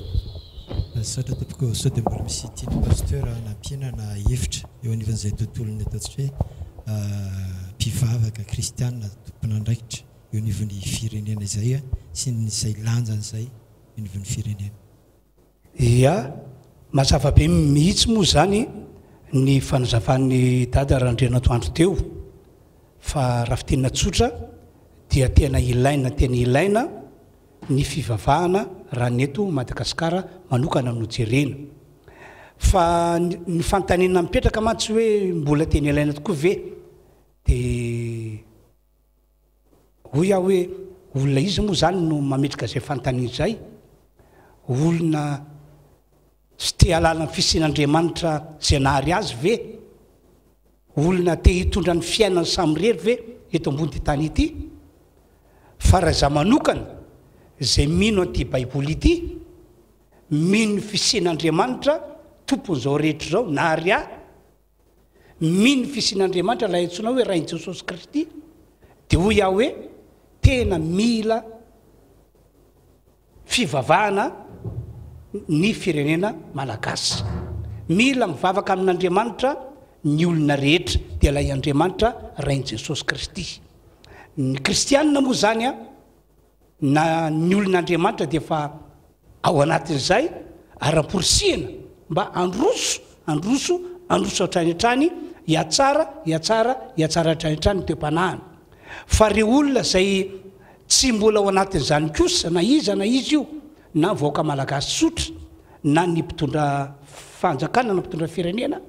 Speaker 1: Saotra tompoko, sao dia mbola misy tiany pasteur nampianana hevitra eo anivan'izay tontolony ataontsika hoe mpivavaka kristianina tompon'andraikitra eo anivon'ny firenena izay sy izay lanjan'izay eo anivon'ny firenena.
Speaker 4: Ia, mazava be mihitsy moa zany ny fanazavan'ny dada Randrenatoandro teo, fa raha fitenina tsotra dia tena ilaina ny fivavahana raha ny eto Madagasikara manokana no jerena. Fa ny fantanina mipetraka mantsy hoe mbola tena ilaina tokoa ve dia hoy aho hoe olona izy moa zany no mametraka izay fantanina izay, olona sy te halala ny fisian'Andriamanitra zay nahary azy ve, olona te hitondra ny fiainany samirery ve eto ambony tany ity. Fa raha za manokana zay mino an'ity baiboly ity, mino ny fisian'Andriamanitra tompon'izao rehetra zao nahary ahy, mino ny fisian'Andriamanitra laha antsoina hoe Rain'i Jesosy Kristy, dia hoy aho hoe tena mila fivavahana ny firenena malagasy, mila mivavaka amin'Andriamanitra ny olona rehetra, dia ilay Andriamanitra Rain'i Jesosy Kristy. Ny kristianina moa zany na ny olon'Andriamanitra dia efa ao anatin'izay ara-porosihana mba androso hatrany hiatsara hatrany toe-panahany. Fa reo olona zay tsy mbola ao anatin'izany kosa, na izy io na vahoaka malagasy sotra na ny mpitondra fanjakana na mpitondra firenena,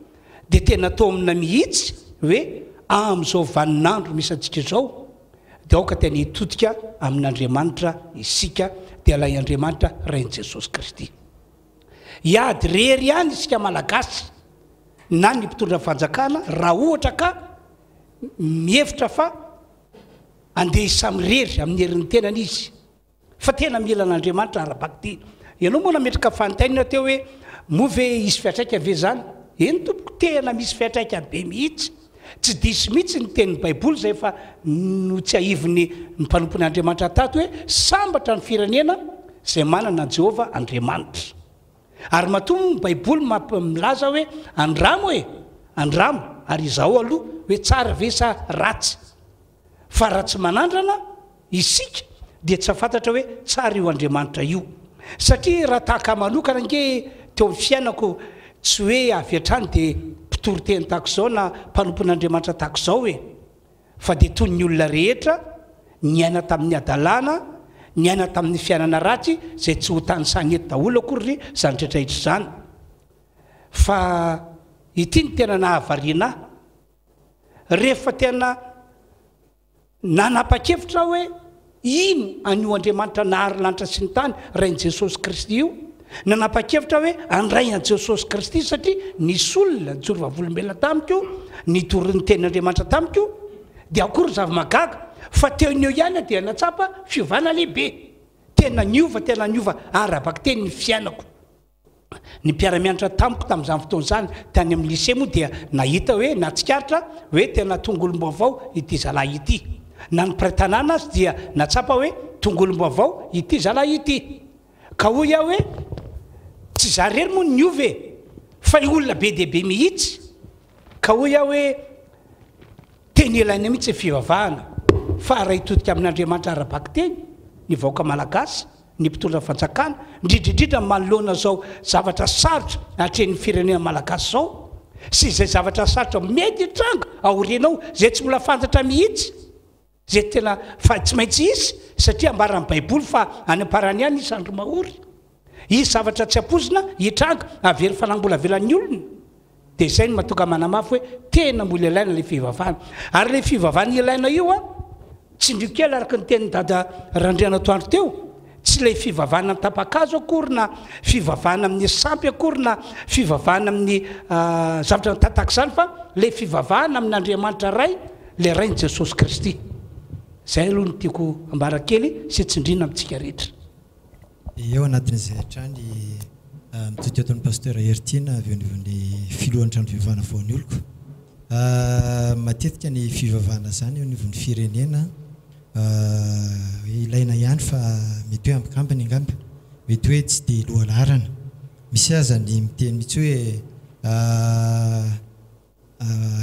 Speaker 4: dia tena tao amina mihitsy hoe amin'izao vaninandro misy antsika zao dia aoka tena hitodika amin'Andriamanitra isika, dia ilay Andriamanitra Rain'i Jesosy Kristy. Iady rery ihany isika malagasy na ny mpitondra fanjakana raha ohatra ka mihevitra fa andeha samirery amin'ny herin'ny tenany izy, fa tena mila n'Andriamanitra ara-baky ty. Ianao moa nametraka fantainina teo hoe moa ve isy fiatraika ve zany? Eny tompoko, tena misy fiatraika be mihitsy, tsy disy mihitsy ny tenin'ny baiboly zay fa no tsy ahiviny ny mpanompon'Andriamanitra tato hoe sambatra ny firenena zay manana Jehovah Andriamanitra. Ary matoa ny baiboly milaza hoe andramo ary izao aloha hoe tsara ve sa ratsy. Fa raha tsy manandrana isika dia tsy afantatra hoe tsara io Andriamanitra io. Satria raha tahaka manokana nge teo amin'ny fiainako tsy hoe avy hatrany dia mpitoroteny tahaka izao na mpanompon'Andriamanitra tahaka izao hoe, fa dia toy ny olona rehetra niaina tamin'ny adalana, niaina tamin'ny fiainana ratsy zay tsy ho tany sanety daholo akory zany rehetrarehetra zany. Fa ity ny tena nahavariana rehefa tena nanapa-kevitra hoe ino anio Andriamanitra nahary lanitra sy ny tany Rain'i Jesosy Kristy io, nanapa-kevitra hoe andray an Jesosy Kristy, satria nisy olona nijory vavolombelona tamiko, nitory ny tenin'Andriamanitra tamiko, dia akory zava-magaga, fa teo ny eo ihany dia natsapa fiovana lehibe, tena niova ara-baky teny ny fiainako. ny mpiaramianatra tamiko tamin'izany fotoana zany tany amin'ny lycée moa dia nahita hoe natsikaritra hoe tena tongolom-baovao ity zalahy ity, na ny pray-tanàna azy dia natsapa hoe tongolom-baovao ity zalahy ity, ka hoy aho hoe tsy zarery moa ny ove fa olona be dehibe mihitsy, ka hoy aho hoe teny ilaina mihitsy fivavahana fa raha hitodika amin'Andriamanitra ara-baky teny ny vahoaka malagasy, ny mpitondra fanjakana, indrindrindrindra manoloana zao zavatra sarotra hatrenin'ny firenena malagasy zao, sy izay zavatra sarotra mety hitranga aorianao zay tsy mbola fantatra mihitsy, zay tena fa tsy maintsy isy satria ambaran'ny baiboly fa any am-parany ihany isy andro mahory, izy zavatra tsy apozina hitranga avery fanambola velan'ny olona, dia izay no mahatonga manamafy hoe tena mbola ilaina ilay fivavahana. Ary ilay fivavahana ilaina io tsy indrio kely araka ny tenin'ny dada Randriana Toandro teo, tsy ilay fivavahana amin'ny tapakazo akory na fivavahana amin'ny sampy akory na fivavahana amin'ny zavatra tataka izany, fa ilay fivavahana amin'Andriamanitra ray, ilay rainy Jesosy Kristy. Zay aloha no tiako ambarakely sy tsindriana amintsika rehetra.
Speaker 1: Eo anatin'izay hatrany mitodika ataon'ny pasteur Hertina avy anivon'ny filohan'ny trano fivavahana vaon'ny oloko. Matetika ny fivavahana zany eo anivon'ny firenena ilaina ihany fa mety hoe ambikambiny angamba, mety hoe tsy dia lohalarana. Misy aza ny miteny mihitsy hoe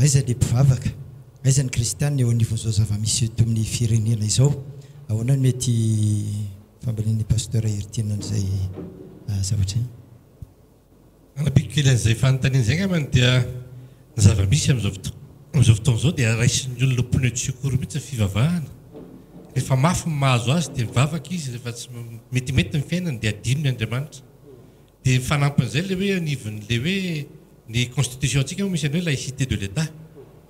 Speaker 1: aiza le mpivavaka, aiza ny kristianina eo anivon'izao zava-misy eto amin'ny firenena izao. Ahoana no mety fambalin'ny pasteur Hertina n'izay zavatra iny?
Speaker 2: Anapiko kely an'izay fanontaniana izay angambany dia ny zava-misy amin'izao fotoana izao dia raisin'ny olona pneu de secours mihitsy ny fivavahana. Rehefa mafy mahazo azy dia mivavaka izy, rehefa tsy metimety ny fiainany dia adino ny Andriamanitra. Dia fanampin'izay le hoe anivon'le hoe ny constitution antsika moa misy any hoe laïcité de l'État.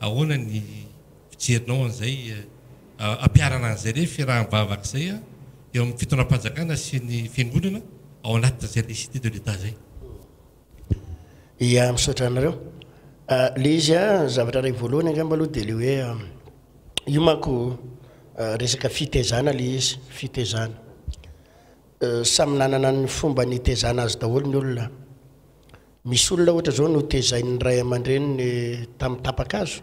Speaker 2: Ahoana ny fijerinao an'izay ampiarana an'izay re fiaraha-mivavaka izay eo amin'ny fitondram-panjakana sy ny fiangonana ao anatin'izay laïcité de l'État zay.
Speaker 5: Ia, misaotra anareo. Le izy zavatra ray voalohany angamba aloha dia le hoe io manko resaka fitezana le izy, fitezana. Samy nanana ny fomba ny tezana azy daholo ny olona. Misy olona ohatra zao no tezain'ny ray aman-dreniny tamin'ny tapakazo,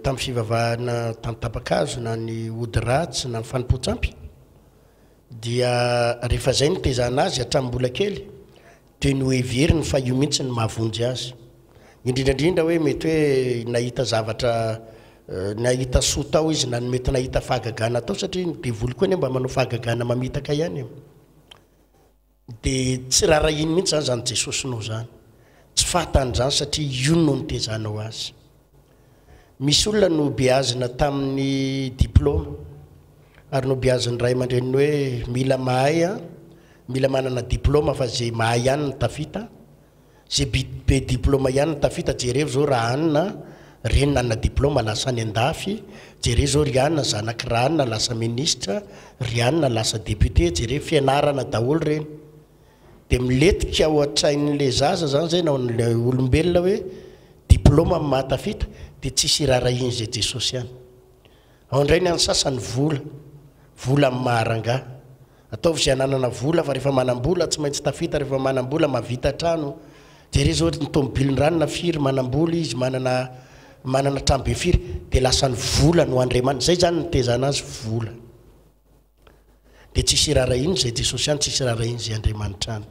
Speaker 5: tamin'ny fivavahana tamin'ny tapakazo na ny ody ratsy na ny fanompoantsampy, dia rehefa zay ny tezana azy hatramin'ny mbola kely dia no heveriny fa io mihitsy ny mahavonjy azy. Indrindrandrindra hoe mety hoe nahita zavatra, nahita soa tao izy na mety nahita fahagagana tao satria ny devoly koa ny mba manao fahagagana mamitaka ihany. Dia tsy raharainy mihitsy zany zany Jesosy nao zany, tsy fahatan'izany satria io no nitezanao azy. Misy olona no beazina tamin'ny diplôma ary no beaziny ray aman-dreniny hoe mila mahay, mila manana diplôma fa zay mahay ihany ny tafita, zay be diplôma ihany ny tafita. Jereo zao raha anina reny nanana diplôma lasa ny andafy, jereo zao ry anina zanaky ranina lasa ministra, ry anina lasa député, jereo fianarana daholo reny. Dia miletika ao an-tsain'le zaza zany zay na ny olombelona hoe diplôma amin'ny mahatafita dia tsisy raharainy zay Jesosy ihany. Ao indray ny any sasany vola amin'ny maharanga. Ataovy izay ananana vola fa rehefa manam-bola tsy maintsy tafita, rehefa manam-bola mavita trano. Jereo zao ny tomobiliny ranona firy manam-bola izy, manana trano be firy, dia lasa ny vola no Andriamanitra. Zay zany ny tezana azy vola. Dia tsisy raharainy zay Jesosy ihany, tsisy raharainy zay Andriamanitra any.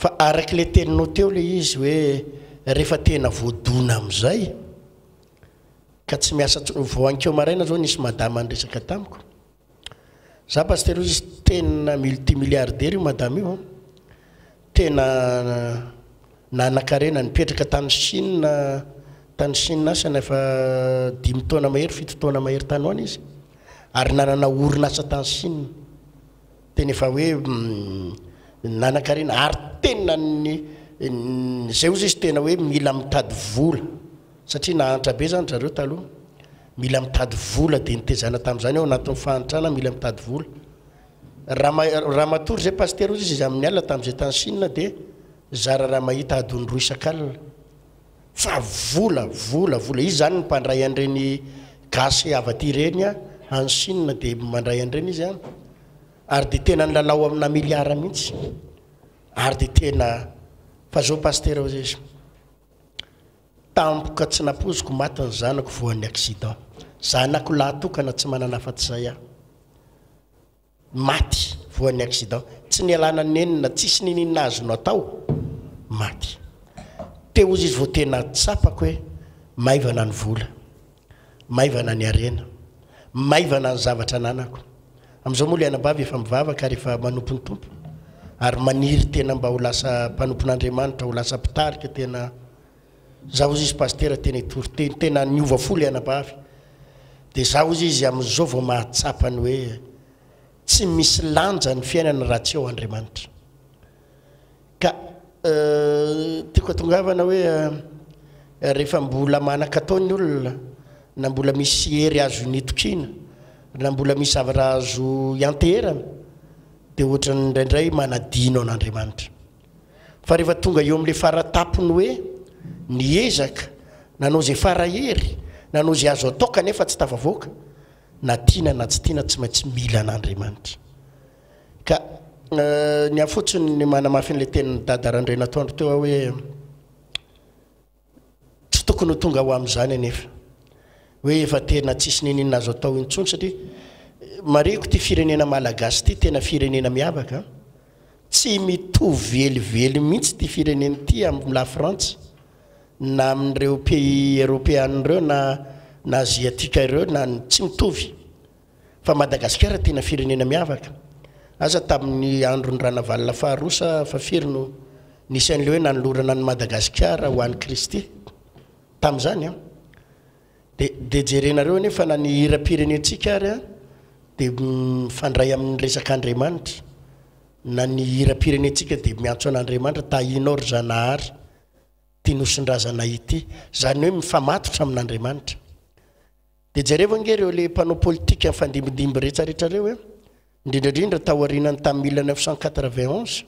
Speaker 5: Fa araka le teninao teo le izy hoe rehefa tena voadona amin'izay ka tsy miasa voankeo maraina zao nisy madama nyresaka tamiko. Za pasteur izy tena multimilliardaire io madama io, tena nanan-karena nipetraka tany Chine asana efa 5 taona mahery 7 taona mahery tany hoany izy, ary nanana orinasa tany Chine, tena efa hoe nanan-karena ary tena zay ozy izy tena hoe mila mitady vola satria nahantra be zany zareo taloha, mila mitady vola dia nitezana tamin'izany ao anatin'ny fahantrana mila mitady vola. Raha matory zay pasteur izy izy amin'ny alina tamin'izay tany Chine dia zara raha mahita adiny 2 isan-kalina fa vola izy zany ny mpandray an'ireny gasy avaty ireny any Chine dia mandray an'ireny izy ary dia tena nilalao amina miliara mihitsy. ary dia tena fa zao pastera izy tampoka tsy napoziko maty ny zanako voan'ny accident zanako lahatokana tsy manana afa-tsy zay aho maty voan'ny accident tsy ny alana nenina tsisy ninina azonao atao maty teo izy vao tena tsapako hoe maivana ny vola maivana ny arena maivana ny zavatra nanako amin'izao moa le anabavy efa mivavaka ary efa manompo ny tompo ary maniry tena mba ho lasa mpanompon'Andriamanitra ho lasa mpitarika tena zaho izy pastera tena itoroteny tena niova fo le anabavy dia zaho izy amin'izao vao mahatsapany hoe tsy misy lanja ny fiainana raha tsy eo Andriamanitra ka tiako atongavana hoe rehefa mbola manan-kataony olona na mbola misy hery azo nitokina na mbola misy zavatra azo ianteherana dia ohatra indraindray manadino an'Andriamanitra fa rehefa tonga eo amin'ilay faratapony hoe niezaka nanao izay farahery nanao izay azo atao kanefa tsy tafavoaka na tiana na tsy tiana tsy maintsy mila an'Andriamanitra ka ny afotsiny ny manamafy n'ilay tenin'ny dada Randray Natoandro teo hoe tsy tokony ho tonga ho amin'izany anefa hoe efa tena tsisy ninina azo atao intsony satria mareko ty firenena malagasy ty tena firenena miavaka tsy mitovy velively mihitsy ty firenena ty amin'ny la France na amin'ireo pays européen ireo na aziatika ireo na tsy mitovy fa Madagasikara tena firenena miavaka aza tamin'ny andro ny ranavalina faharosa fa firy no nisy an'ilay hoe nanolorana ny Madagasikara ho an'ny Kristy tamin'izany a dia jerenareo nefa na ny hira-pirenentsika ary a dia mifandray amin'ny resak'Andriamanitra na ny hira-pirenentsika dia miantso an'Andriamanitra tahinao ry zanahary ty nosin-drazana ity zany hoe mifamatotra amin'Andriamanitra dia jereo ange ireo le mpanao politika mifandimindimby rehetrarehetra reo hoe indrindrandrindra taorianany tamin'ny 1991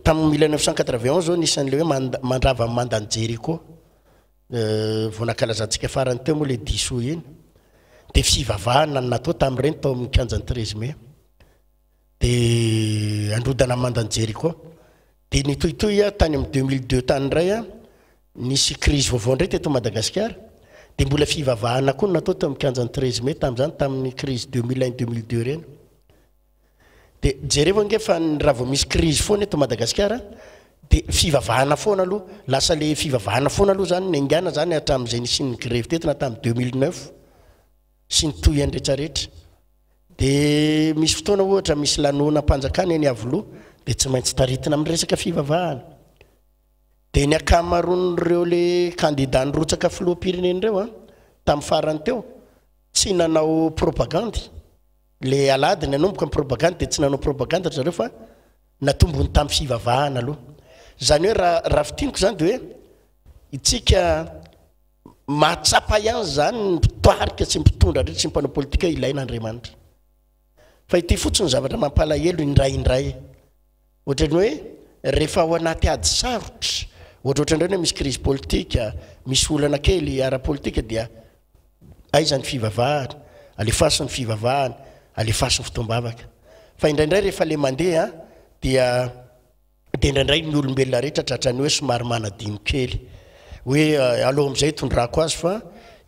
Speaker 5: tamin'ny 1991 zao nisan'ilay hoe mandrava amin'ny mandany Jeriko vao nankalazatsika farany teo moa le diso iny dia fivavahana natao tamin'ireny tao amin'ny kianjan'ny 13 mai dia androdana mandany Jeriko dia nitohitohy tany amin'ny 2002 tany indray a nisy crise vaovao indray teto Madagasikara dia mbola fivavahana koa natao tao amin'ny kianjan'ny 13 mai tamin'izany tamin'ny crise 2001-2002 ireny dia jereo ange fa raha vao misy crise foana eto Madagasikara dia fivavahana foana aloha lasa le fivavahana foana aloha zany naingana zany hatramin'izay nisy ny grève tetina tamin'ny 2009 sy ny tohany rehetrarehetra dia misy fotoana ohatra misy lanona mpanjakana eny avoloha dia tsy maintsy taritina amin'ny resaka fivavahana dia ny akamaroan'ireo le candidat nyrotsaka filoham-pirenena ireo a tamin'ny farany teo tsy nanao propagandy le alady ny anomboka amin'ny propagandy dia tsy nanao propagandy zareo fa natombony tamin'ny fivavahana aloha zany hoe raha fitiniko zany dia hoe itsika mahatsapa ihany zany mpitarika sy mpitondra rehetra sy mpanao politika ilain'Andriamanitra fa ity fotsiny zavatra mampalahelo indraindray ohatrany hoe rehefa ao anaty ady sarotra ohatraohatrandreo hoe misy crise politika misy olana kely ara-politika dia aizany fivavahana alefasiny fivavahana alefasiny fotoam-bavaka fa indraindray rehefa le mandeha dia indraindray ny olombelona rehetra tratrany hoe somary manadino kely hoe aloha amin'izay tondrako azy fa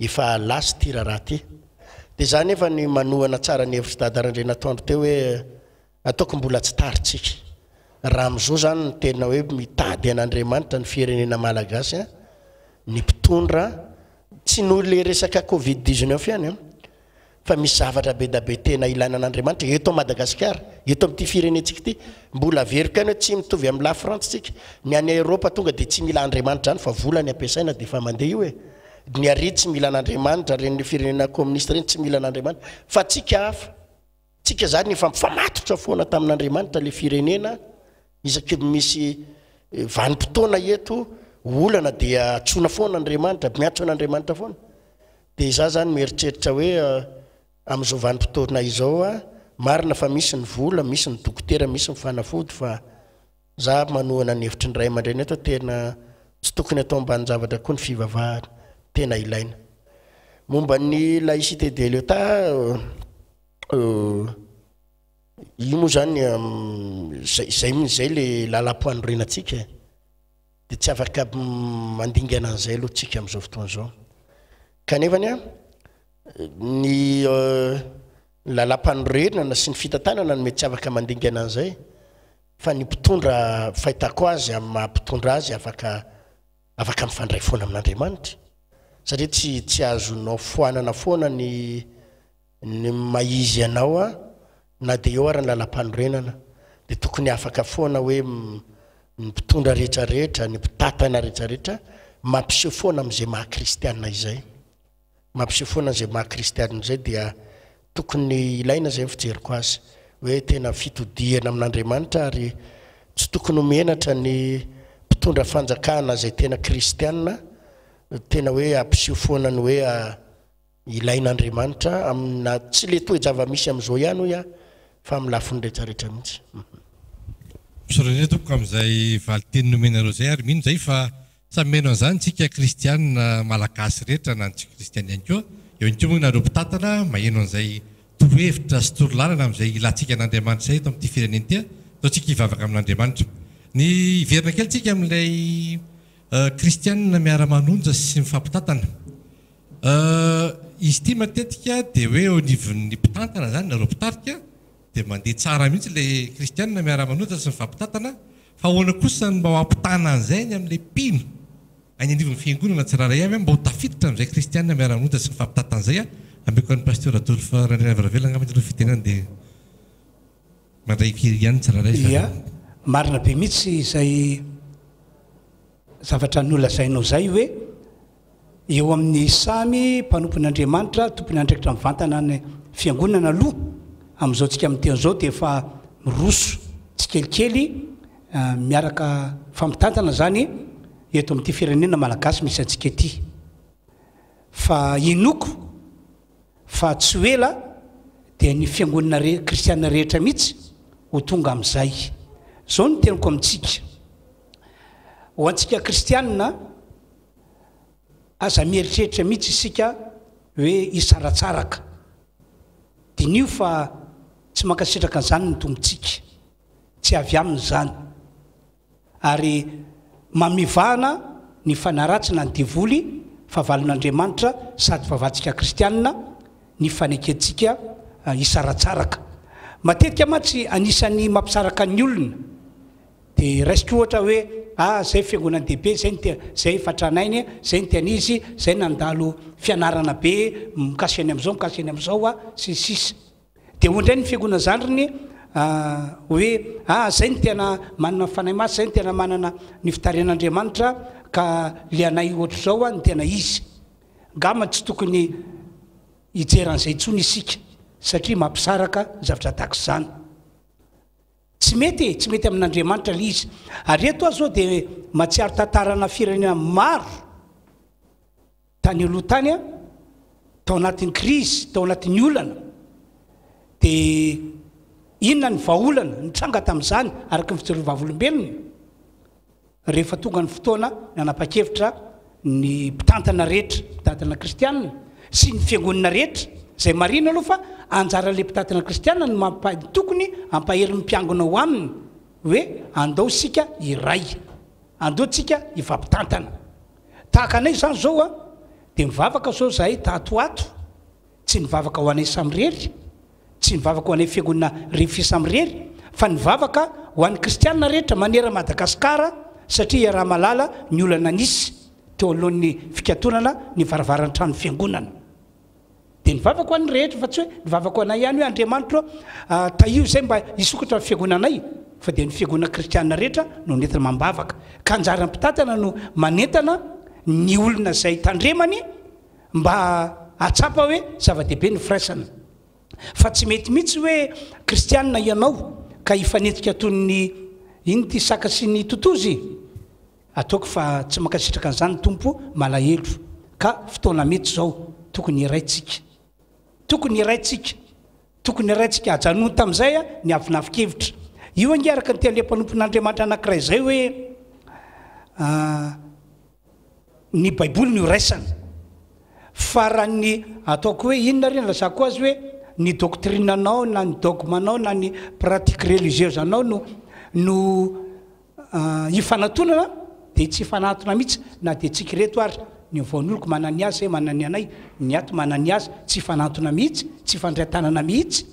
Speaker 5: efa lasy ty raha ty dia zany efa ny manohana tsara ny hevitra dada Randray Natoandro teo hoe ataoko mbola tsy taritsika raha amin'izao zany ny tena hoe mitady an'Andriamanitra ny firenena malagasy a ny mpitondra tsy noho le resaka Covid-19 ihany fa misy zavatra be da be tena ilaina an'Andriamanitra eto Madagasikara eto amin'ity firenentsika ity mbola averiko ihany hoe tsy mitovy amin'ny la France tsika ny any Europa tonga dia tsy mila Andriamanitra zany fa vola ny ampiasaina dia efa mandeha io e ny aridy tsy mila an'Andriamanitra reny firenena communiste reny tsy mila an'Andriamanitra fa tsika hafa tsika zany efa mifamatotra foana tamin'Andriamanitra le firenena isaky misy vanim-potoana eto olana dia atsoina foana Andriamanitra miantso an'Andriamanitra foana dia izaho zany mieritreritra hoe amin'izao vanim-potoana izao a marina fa misy ny vola misy ny dokotera misy ny fanafody fa za manohana ny hevitry ny ray aman-dreny eto tena tsy tokony atao ambany zavatra koa ny fivavahana tena ilaina momba ny laïcité de l'État io moa zany zay le lalam-poanorenatsika dia tsy afaka mandingana an'izay aloha tsika amin'izao fotoan'izao kanefany a ny lalam-panorenana sy ny fitantanana no mety tsy afaka mandingana an'izay fa ny mpitondra fahitako azy amin'ny mahampitondra azy afaka mifandray foana amin'Andriamanitra satria tsy azonao foanana foana ny maizy anao a na dia eo ary ny lalam-panorenana dia tokony afaka foana hoe ny mpitondra rehetrarehetra ny mpitatana rehetrarehetra mampiseho foana amin'izay maha-kristianina izay mampiseho foana amin'izay maha-kristianina izay dia tokony ilaina izay fijeriko azy hoe tena fitodiana amin'Andriamanitra ary tsy tokony menatra ny mpitondra fanjakana izay tena kristianina tena hoe ampiseho foana ny hoe ilain'Andriamanitra amina tsy le toe zava-misy amin'izao ihany hoy a fa amin'ny lafiny rehetrarehetra mihitsy
Speaker 2: misorany toko amin'izay valiteny nomenareo zay ary mino zay fa samy meno an'izany tsika kristianina malagasy rehetra na tsy kristiana ihany koa eo ihany koa moa nareo mpitatana maheno an'izay torohevitra sy torolalana amin'izay ilantsika an'Andriamanitra zay eto amin'ity fireneny ity ataontsika hivavaka amin'Andriamanitra ny iverina kely tsika amin'ilay kristianina miara-manonja sy mifampitatana izy ity matetika dia hoe eo anivon'ny mpitantana zany nareo mpitarika dia mandeha tsara mihitsy le kristianina miara-manonja sy mifampitatana fa ahoana kosa ny mba hampitana an'izay ny amin'ilay mpino any anivon'ny fiangonana tsiraray avy mba ho tafiditra amin'izay kristianina miara-manonja sy mifampitatana izay ambeko an'ny pasteur Adolphe Randriana Veravela angamba ny fitenany dia mandray firy ihany tsiraray
Speaker 4: ia marina be mihitsy izay zavatra nolazainao zay hoe eo amin'ny samy mpanompon'Andriamanitra tompony andraikitra mivantana ny fiangonana aloha amin'izao tsika amin'ny tean'izao dia efa miroso tsikelikely miaraka fampitantana zany eto amin'ity firenena malagasy misy antsika ity fa inoko fa tsy hoela dia ny fiangonana kristianina rehetra mihitsy ho tonga amin'izay zao no tenako amintsika ho antsika kristianina aza mieritreritra mihitsy isika hoe isaratsaraka dinio fa tsy mankasitraka an'izany ny tombontsika tsy avy aminy zany ary mamivahana ny fanaratsina ny devoly fahavalon'Andriamanitra sady fahavalontsika kristianina ny fanekentsika isaratsaraka matetika matsy anisan'ny mampisaraka ny olona dia raisiko ohatra hoe zay fiangonana dehibe zay fatranainy zay ntianizy zay nandalo fianarana be mikasiny am'izao mikasiny am'izao sisisy dia ondray ny fiangonana zandriny hoe zay ny tena manana fanay masy zay ny tena manana ny fitaren'Andriamanitra ka le anay ohatra zao ny tena izy ngama tsy tokony hijeran'izay intsony isika satria mampisaraka zavatra tahaka izany tsy mety amin'Andriamanitra le izy ary eto azy zao dia matsiaro tantarana firenena maro tany aloha tany tao anatin'ny krizy tao anatin'ny olana dia inona ny vahaolana nitranga tamin'izany araka ny fitsarovavolombelona rehefa tonga ny fotoana nanapa-kevitra ny mpitantana rehetra mpitantana kristianina sy ny fiangonana rehetra zay marina aloha fa anjara le mpitantana kristianina ny tokony ampaherin'ny mpiangona ao aminy hoe andao sika iray andao tsika ifampitantana tahaka anay zany zao dia mivavaka zao zahay tatoato tsy nivavaka ho anay samyrery tsy nivavaka ho anay fiangonana rehefa samyrery fa nivavaka ho an'ny kristianina rehetra manera Madagasikara satria raha malala ny olana nisy teo alohan'ny fikatonana ny varavaran'ny trano fiangonana dia nivavaka ho an'ny rehetra fa tsy hoe nivavaka ho anay ihany hoe Andriamanitra tahio zay mba hisokatra ny fiangonanay fa dia ny fiangonana kristianina rehetra no nentina mambavaka ka anjara mpitantana no manentana ny olona zay tandremany mba atsapa hoe zava-dehibe ny firaisana fa tsy mety mihitsy hoe kristianina ianao ka hifanentika toyny iny ty saka sy ny totozy ataoko fa tsy mankasitraka an'izany ny tompo malahelo ka fotoana mety zao tokony iraitsika ajanony tamin'izay ny avinafikevitra io angiaraka ny tena mpanompon'Andriamanitra anankiray zay hoe ny baiboly no iraisana fa raha ny ataoko hoe inona reny lazako azy hoe ny doctrine anao na ny dogme anao na ny pratique religieuse anao no ifanantonana dia tsy ifanantona mihitsy na dia tsika reto ary ny voan'oloko manany azy manany anay ny ato manany azy tsy ifanantona mihitsy tsy ifandray-tanana mihitsy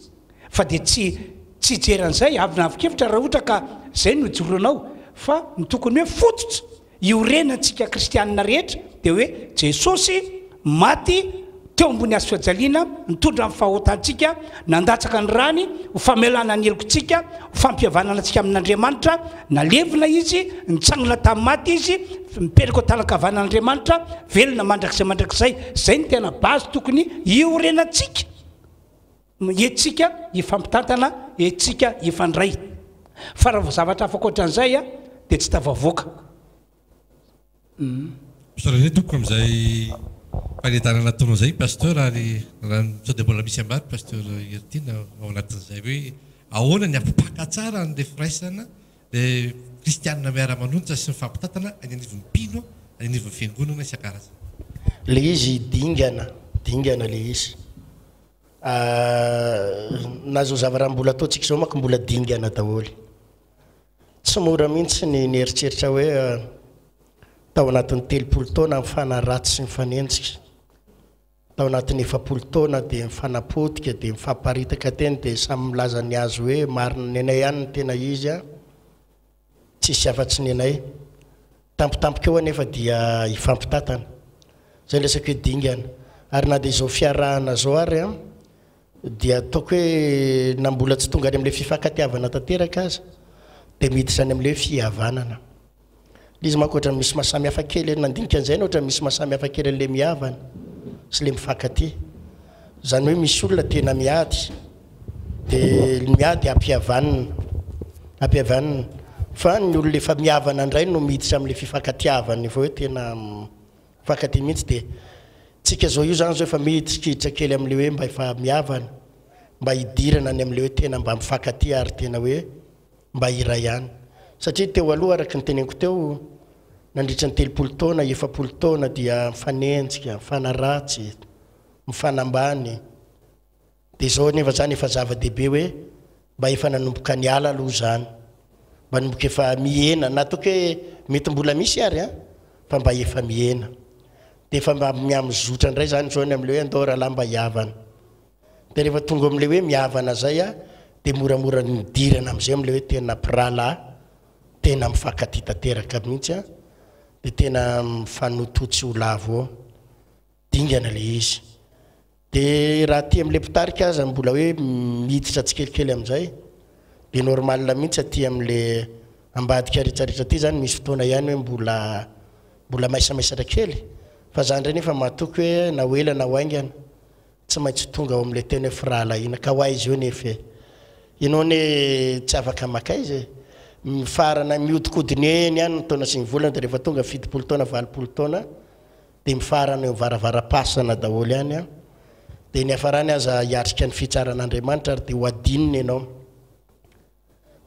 Speaker 4: fa dia tsy jeran'izay avy navikevitra raha ohatra ka zay no joroanao fa ny tokony hoe fototra iorenantsika kristianina rehetra dia hoe Jesosy maty teo ambony azo fijaliana mitondra amin'ny fahaotantsika nandatsaka ny rany ho famelana ny helokontsika ho fampihavanana antsika amin'Andriamanitra nalevina izy nitsangana tamin'ny maty izy mipetraka ao talakavanan'Andriamanitra velona mandrakizay zay ny tena bazy tokony iorenantsika etsika ifampitantana etsika ifandray fa raha zavatra hafa ankoatran'izay dia tsy tavavoaka
Speaker 2: Pasteur toko amin'izay fanentanana nataonao zay pasteur ary raha sao dia mbola misy ambary pasteur Ertina ao anatin'izay hoe ahoana ny apapaka tsara an'ilay firaisana dia kristianina miara-manonja sy mifampitantana any anivon'ny mpino any anivon'ny fiangonana isan-karazany.
Speaker 5: Le izy dingana le izy nazo zavaraha mbola ataontsika zao manko mbola dingana daholo tsy mora mihitsy ny eritreritra hoe tao anatin'ny 30 taona mifanaratsy sy mifanenjika tao anatin'ny 70 taona dia mifanapotika dia mifamparitaky teny dia samy milaza ny azo hoe marina ny anay ihany ny tena izy tsisy afa-tsy ny anay tampotampoka eo anefa dia ifampitantana zay resaka hoe dingana ary na dia izao fiarahana zao ary dia ataoko hoe na mbola tsy tonga any amin'ilay fifankatiavana tanteraka aza dia miditra any amin'ilay hoe fihavanana izy manko ohatra misy mahasamy hafa kely nandinika an'izay ohatra misy mahasamy hafa kely an'ilay mihavana sy le mifankaty zany hoe misy olona tena miady dia miady ampihavanana fa ny olona efa mihavana indray no miditra amin'ilay fifankatiavana efa hoe tena mifankaty mihitsy dia tsika zao io zany zao efa miditra kely amin'ilay hoe mba efa mihavana mba hidirana any amin'ilay hoe tena mba mifankaty ary tena hoe mba iray ihany satria teo aloha araka ny teneniko teo nandritra ny 30 taona 70 taona dia mifanenjika mifanaratsy mifanambany dia zao nefa zany efa zava-dehibe hoe mba efa nanomboka ny ala aloha zany mba nomboka efa mihena na toka hoe mety mbola misy ary fa mba efa mihena dia efa mba miamizotra indray zany zao ny amin'ilay hoe andao rahalahy mba hiavana dia rehefa tonga amin'ilay hoe mihavana zay dia moramora nidirana amin'izay amin'ilay hoe tena piralahy tena mifankaty tanteraka mihitsy dia tena mifanototsy ho lavo dingana le izy dia raha ty amin'ilay mpitarika aza mbola hoe miditra tsikelikely amin'izay dia normal mihitsy aty amin'ilay ambadika rehetrarehetra ty zany misy fotoana ihany hoe mbola maisamaisatra kely fa zany ndray nefa mahatoky hoe na hoela na hoaingana tsy maintsy tonga ao amin'ilay tena hoe firalahina ka hoay izy eo nefa ianao ne tsy afaka maka izy mifarana miodikodiny eny ihany ny taona sy ny volana dia rehefa tonga 70 taona 80 taona dia mifarana eo varavara-pasana daholo ihany dia ny hafarany aza hiatrika ny fitsaran'Andriamanitra ary dia hoadininy ianao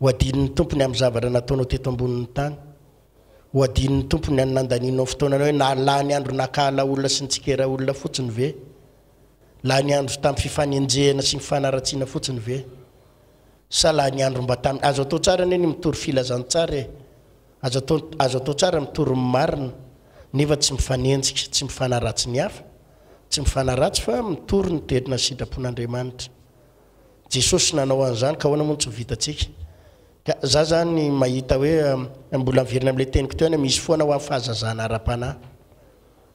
Speaker 5: hoadininy tompony amin'ny zavatra nataonao teto ambonin'ny tany hoadininy tompony any nandaninao fotoanana hoe na lany andro nakala olona sy nitsikera olona fotsiny ve lany andro tamin'ny fifanenjehana sy mifanaratsiana fotsiny ve sa lany andro mba tamin'ny azo atao tsara ny mitory filazantsara azo atao tsara mitory marina nefa tsy mifanenjika tsy mifanaratsy ny hafa tsy mifanaratsy fa mitory ny terina sitrapon'Andriamanitra Jesosy nanao an'izany ka ahoana moa tsy ho vitantsika ka za zany mahita hoe mbola miverina amin'ilay teniko teo misy foana ho amin'ny fahazazana ara-panahy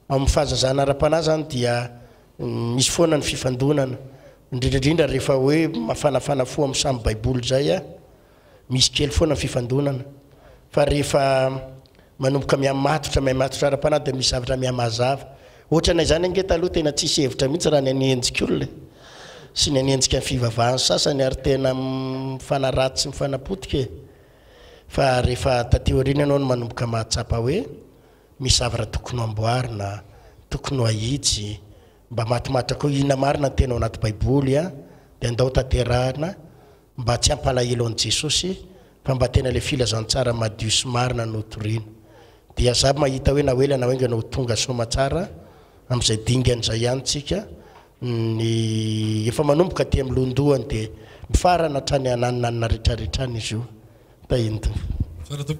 Speaker 5: ao amin'ny fahazazana ara-panahy zany dia misy foana ny fifandonana indrindrandrindra rehefa hoe mafanafana fo amin'ny samy baiboly zay misy kely foana ny fifandonana fa rehefa manomboka miamatotra miamatotra ara-panahy dia misy zavatra miamazava ohatra nay zany ange taloha tena tsisy hevitra mihitsy raha ny anenjika olona sy ny anenjika ny fivavahany sasany ary tena mifanaratsy sy mifanapotika fa rehefa tateorina ianao no manomboka mahatsapa hoe misy zavatra tokony amboarina tokony ahitsy mba matimatitra koa inona marina tena ao anaty baiboly dia andao tanterahana mba tsy hampalahelo an' Jesosy fa mba tena le filazantsara madio sy marina no toriana dia za mahita hoe na hoela na hoaingana ho tonga somatsara amin'izay dingan'izay ihany tsika ny efa manomboka aty amin'ny londohany dia mifarana hatrany ananina rehetrarehetrany izy io.